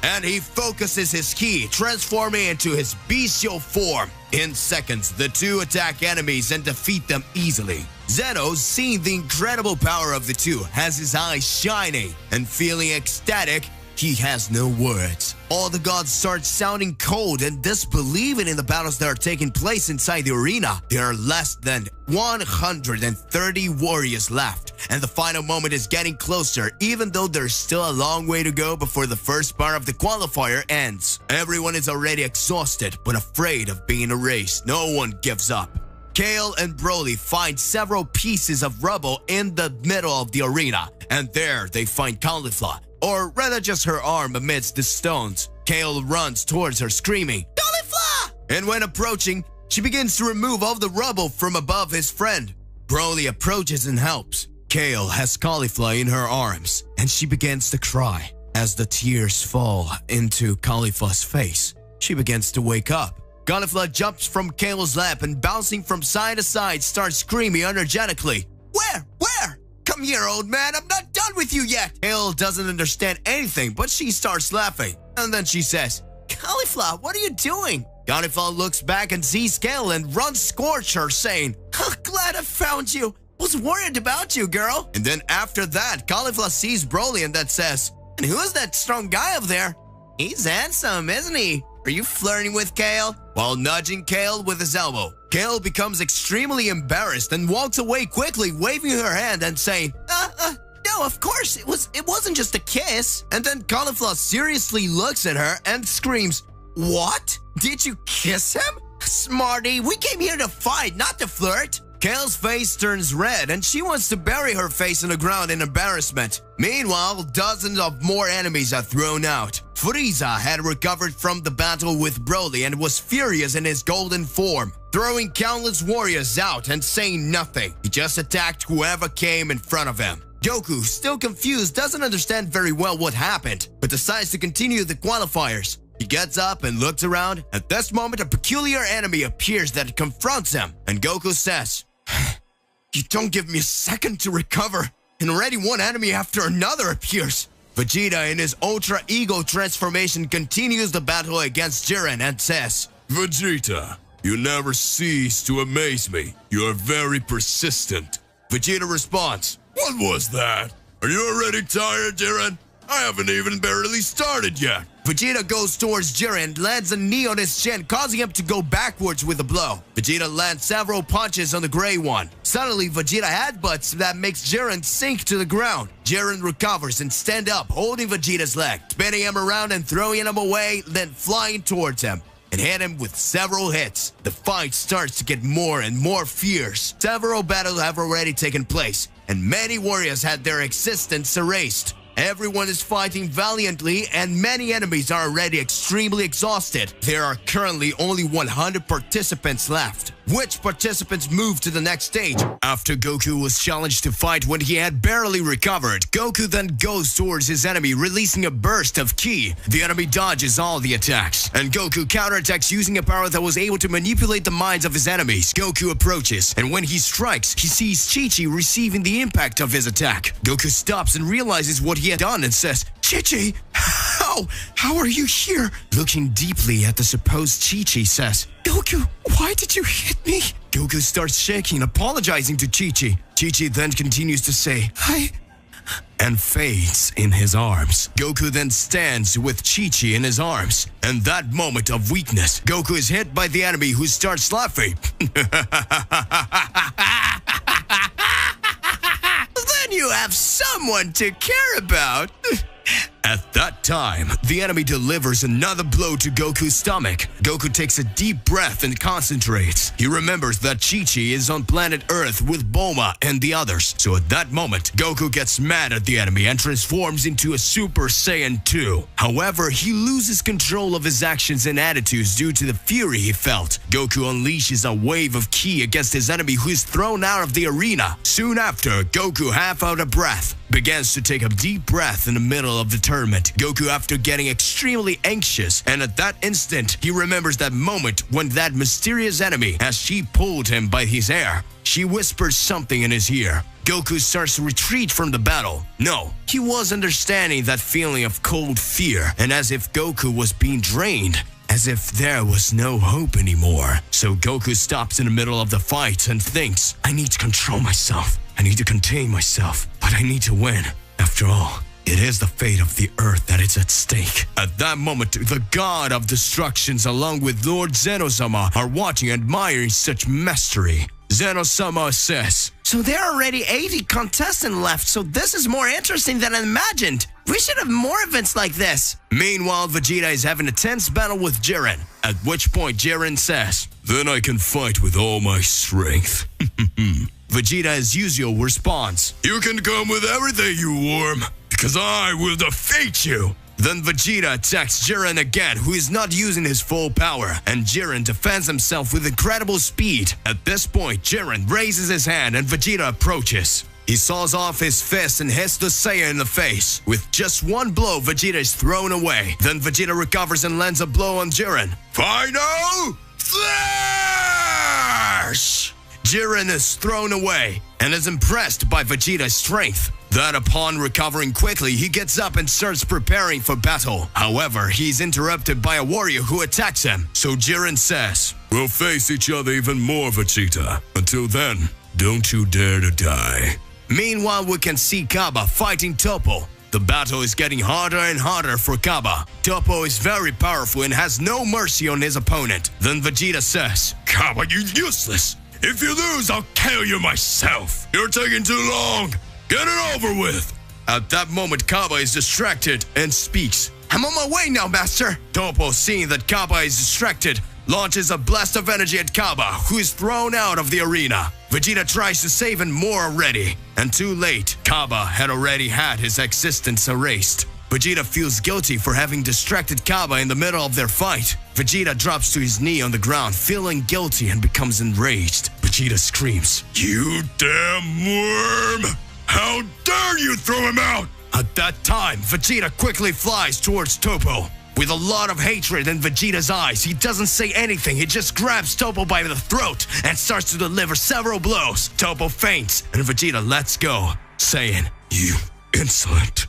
and he focuses his ki, transforming into his bestial form. In seconds, the two attack enemies and defeat them easily. Zeno, seeing the incredible power of the two, has his eyes shining, and feeling ecstatic, he has no words. All the gods start sounding cold and disbelieving in the battles that are taking place inside the arena. There are less than 130 warriors left, and the final moment is getting closer, even though there's still a long way to go before the first part of the qualifier ends. Everyone is already exhausted, but afraid of being erased. No one gives up. Kale and Broly find several pieces of rubble in the middle of the arena, and there they find Caulifla, or rather just her arm amidst the stones. Kale runs towards her screaming, Caulifla! And when approaching, she begins to remove all the rubble from above his friend. Broly approaches and helps. Kale has Caulifla in her arms, and she begins to cry. As the tears fall into Caulifla's face, she begins to wake up. Caulifla jumps from Kale's lap and bouncing from side to side starts screaming energetically. Where? Come here, old man, I'm not done with you yet! Kale doesn't understand anything, but she starts laughing. And then she says, Caulifla, what are you doing? Caulifla looks back and sees Kale and runs towards her saying, Glad I found you. Was worried about you, girl. And then after that, Caulifla sees Broly and that says, And who's that strong guy up there? He's handsome, isn't he? Are you flirting with Kale? While nudging Kale with his elbow, Kale becomes extremely embarrassed and walks away quickly, waving her hand and saying, No, of course, it wasn't just a kiss. And then Caulifla seriously looks at her and screams, What? Did you kiss him? Smarty, we came here to fight, not to flirt. Kale's face turns red and she wants to bury her face in the ground in embarrassment. Meanwhile, dozens of more enemies are thrown out. Frieza had recovered from the battle with Broly and was furious in his golden form, throwing countless warriors out and saying nothing. He just attacked whoever came in front of him. Goku, still confused, doesn't understand very well what happened, but decides to continue the qualifiers. He gets up and looks around. At this moment, a peculiar enemy appears that confronts him, and Goku says, "You don't give me a second to recover, and already one enemy after another appears." Vegeta, in his Ultra Ego transformation, continues the battle against Jiren and says, "Vegeta, you never cease to amaze me. You are very persistent." Vegeta responds, "What was that? Are you already tired, Jiren? I haven't even barely started yet." Vegeta goes towards Jiren, lands a knee on his chin, causing him to go backwards with a blow. Vegeta lands several punches on the gray one. Suddenly, Vegeta headbutts that makes Jiren sink to the ground. Jiren recovers and stands up, holding Vegeta's leg, spinning him around and throwing him away, then flying towards him and hit him with several hits. The fight starts to get more and more fierce. Several battles have already taken place, and many warriors had their existence erased. Everyone is fighting valiantly, and many enemies are already extremely exhausted. There are currently only 100 participants left. Which participants move to the next stage? After Goku was challenged to fight when he had barely recovered, Goku then goes towards his enemy, releasing a burst of ki. The enemy dodges all the attacks, and Goku counterattacks using a power that was able to manipulate the minds of his enemies. Goku approaches, and when he strikes, he sees Chi-Chi receiving the impact of his attack. Goku stops and realizes what he had done and says, "Chi-Chi, how are you here?" Looking deeply at the supposed Chi-Chi says, "Goku, why did you hit me?" Goku starts shaking, apologizing to Chi-Chi. Chi-Chi then continues to say, and fades in his arms. Goku then stands with Chi-Chi in his arms. And that moment of weakness, Goku is hit by the enemy, who starts laughing. Then you have someone to care about. At that time, the enemy delivers another blow to Goku's stomach. Goku takes a deep breath and concentrates. He remembers that Chi-Chi is on planet Earth with Bulma and the others. So at that moment, Goku gets mad at the enemy and transforms into a Super Saiyan 2. However, he loses control of his actions and attitudes due to the fury he felt. Goku unleashes a wave of ki against his enemy, who is thrown out of the arena. Soon after, Goku, half out of breath, begins to take a deep breath in the middle of the tournament. Goku, after getting extremely anxious, and at that instant, he remembers that moment when that mysterious enemy, as she pulled him by his hair, she whispers something in his ear. Goku starts to retreat from the battle. No, he was understanding that feeling of cold fear, and as if Goku was being drained, as if there was no hope anymore. So Goku stops in the middle of the fight and thinks, "I need to control myself. I need to contain myself, but I need to win. After all, it is the fate of the Earth that is at stake." At that moment, the God of Destructions along with Lord Zeno-sama are watching and admiring such mastery. Zeno-sama says, "So there are already 80 contestants left, so this is more interesting than I imagined. We should have more events like this." Meanwhile, Vegeta is having a tense battle with Jiren, at which point Jiren says, "Then I can fight with all my strength." Vegeta, as usual, responds, "You can come with everything, you worm, because I will defeat you." Then Vegeta attacks Jiren again, who is not using his full power, and Jiren defends himself with incredible speed. At this point, Jiren raises his hand and Vegeta approaches. He saws off his fist and hits the Saiyan in the face. With just one blow, Vegeta is thrown away. Then Vegeta recovers and lands a blow on Jiren. Final Flash! Jiren is thrown away and is impressed by Vegeta's strength. Then, upon recovering quickly, he gets up and starts preparing for battle. However, he's interrupted by a warrior who attacks him. So Jiren says, "We'll face each other even more, Vegeta. Until then, don't you dare to die." Meanwhile, we can see Kaba fighting Toppo. The battle is getting harder and harder for Kaba. Toppo is very powerful and has no mercy on his opponent. Then Vegeta says, "Kaba, you useless! If you lose, I'll kill you myself! You're taking too long! Get it over with!" At that moment, Kaba is distracted and speaks. "I'm on my way now, master." Toppo, seeing that Kaba is distracted, launches a blast of energy at Kaba, who is thrown out of the arena. Vegeta tries to save him more already, and too late, Kaba had already had his existence erased. Vegeta feels guilty for having distracted Kaba in the middle of their fight. Vegeta drops to his knee on the ground, feeling guilty, and becomes enraged. Vegeta screams, "You damn worm! How dare you throw him out! At that time, Vegeta quickly flies towards Topo. With a lot of hatred in Vegeta's eyes, he doesn't say anything. He just grabs Topo by the throat and starts to deliver several blows. Topo faints, and Vegeta lets go, saying, "You insolent.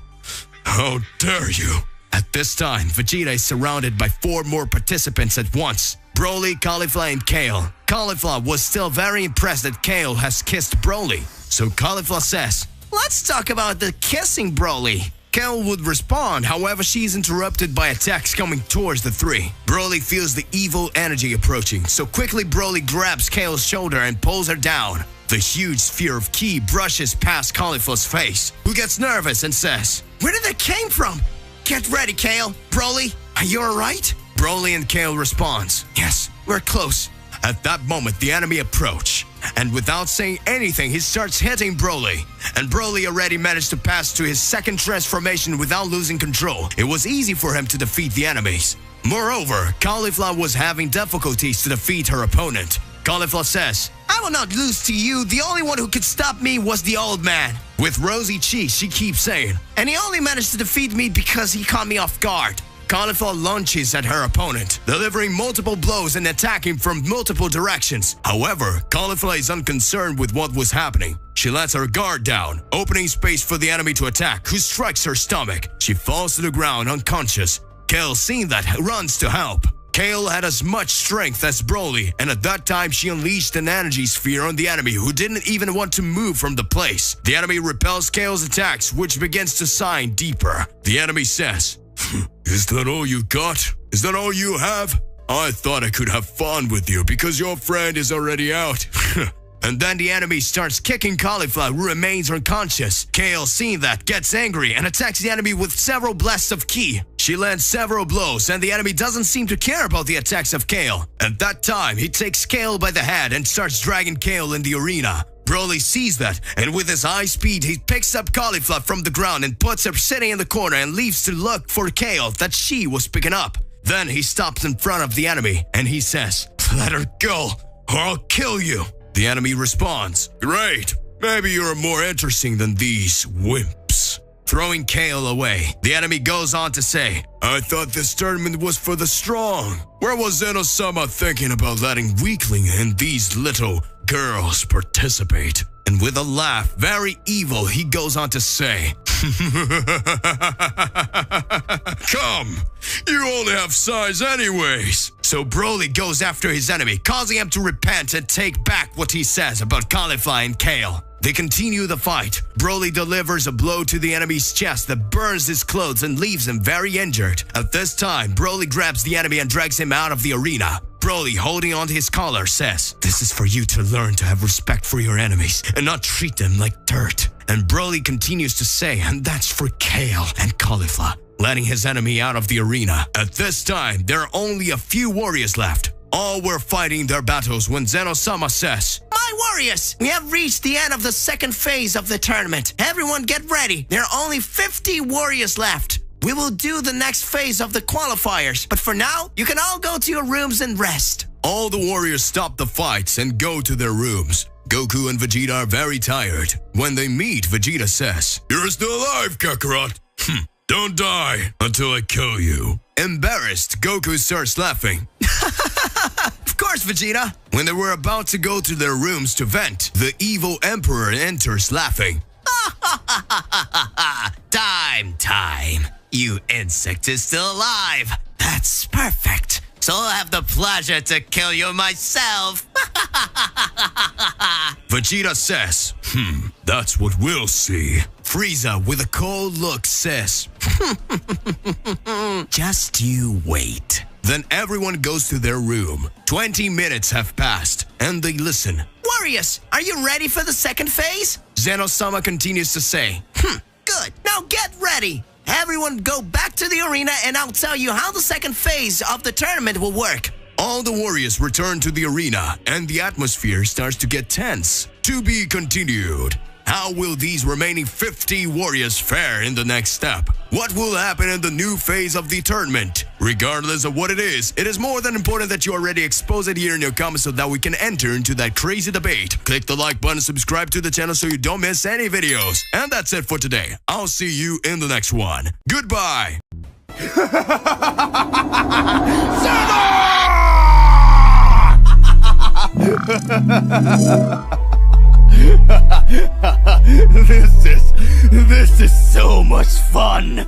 How dare you?" At this time, Vegeta is surrounded by 4 more participants at once. Broly, Caulifla, and Kale. Caulifla was still very impressed that Kale has kissed Broly. So Caulifla says, "Let's talk about the kissing, Broly." Kale would respond, however she is interrupted by attacks coming towards the 3. Broly feels the evil energy approaching, so quickly Broly grabs Kale's shoulder and pulls her down. The huge sphere of ki brushes past Caulifla's face, who gets nervous and says, "Where did that came from? Get ready, Kale. Broly, are you alright?" Broly and Kale responds, "Yes, we're close." At that moment, the enemy approach, and without saying anything, he starts hitting Broly. And Broly already managed to pass to his second transformation without losing control. It was easy for him to defeat the enemies. Moreover, Caulifla was having difficulties to defeat her opponent. Caulifla says, "I will not lose to you. The only one who could stop me was the old man." With rosy cheeks, she keeps saying, "And he only managed to defeat me because he caught me off guard." Caulifla lunges at her opponent, delivering multiple blows and attacking from multiple directions. However, Caulifla is unconcerned with what was happening. She lets her guard down, opening space for the enemy to attack, who strikes her stomach. She falls to the ground unconscious. Kale, seeing that, runs to help. Kale had as much strength as Broly, and at that time she unleashed an energy sphere on the enemy, who didn't even want to move from the place. The enemy repels Kale's attacks, which begins to sink deeper. The enemy says, "Is that all you got? Is that all you have? I thought I could have fun with you because your friend is already out." And then the enemy starts kicking Caulifla, who remains unconscious. Kale, seeing that, gets angry and attacks the enemy with several blasts of ki. She lands several blows, and the enemy doesn't seem to care about the attacks of Kale. At that time, he takes Kale by the head and starts dragging Kale in the arena. Broly sees that, and with his high speed, he picks up Caulifla from the ground and puts her sitting in the corner and leaves to look for Kale that she was picking up. Then he stops in front of the enemy, and he says, "Let her go, or I'll kill you." The enemy responds, "Great, maybe you're more interesting than these wimps." Throwing Kale away, the enemy goes on to say, "I thought this tournament was for the strong. Where was Zeno-sama thinking about letting weakling and these little girls participate?" And with a laugh, very evil, he goes on to say, "Come, you only have size anyways." So Broly goes after his enemy, causing him to repent and take back what he says about Caulifla and Kale. They continue the fight. Broly delivers a blow to the enemy's chest that burns his clothes and leaves him very injured. At this time, Broly grabs the enemy and drags him out of the arena. Broly, holding on to his collar, says, "This is for you to learn to have respect for your enemies and not treat them like dirt." And Broly continues to say, "And that's for Kale and Caulifla," letting his enemy out of the arena. At this time, there are only a few warriors left. All were fighting their battles when Zeno-sama says, "My warriors, we have reached the end of the second phase of the tournament. Everyone get ready. There are only 50 warriors left. We will do the next phase of the qualifiers, but for now, you can all go to your rooms and rest." All the warriors stop the fights and go to their rooms. Goku and Vegeta are very tired. When they meet, Vegeta says, "You're still alive, Kakarot. Don't die until I kill you." Embarrassed, Goku starts laughing. "Of course, Vegeta." When they were about to go to their rooms to vent, the evil emperor enters laughing. Time. You insect is still alive. That's perfect. So I'll have the pleasure to kill you myself. Vegeta says, that's what we'll see. Frieza, with a cold look, says, "Just you wait." Then everyone goes to their room. 20 minutes have passed, and they listen. "Warriors, are you ready for the second phase?" Zeno-sama continues to say, "Good. Now get ready. Everyone go back to the arena and I'll tell you how the second phase of the tournament will work." All the warriors return to the arena, and the atmosphere starts to get tense. To be continued. How will these remaining 50 warriors fare in the next step? What will happen in the new phase of the tournament? Regardless of what it is more than important that you already expose it here in your comments so that we can enter into that crazy debate. Click the like button, subscribe to the channel so you don't miss any videos. And that's it for today. I'll see you in the next one. Goodbye! This is so much fun!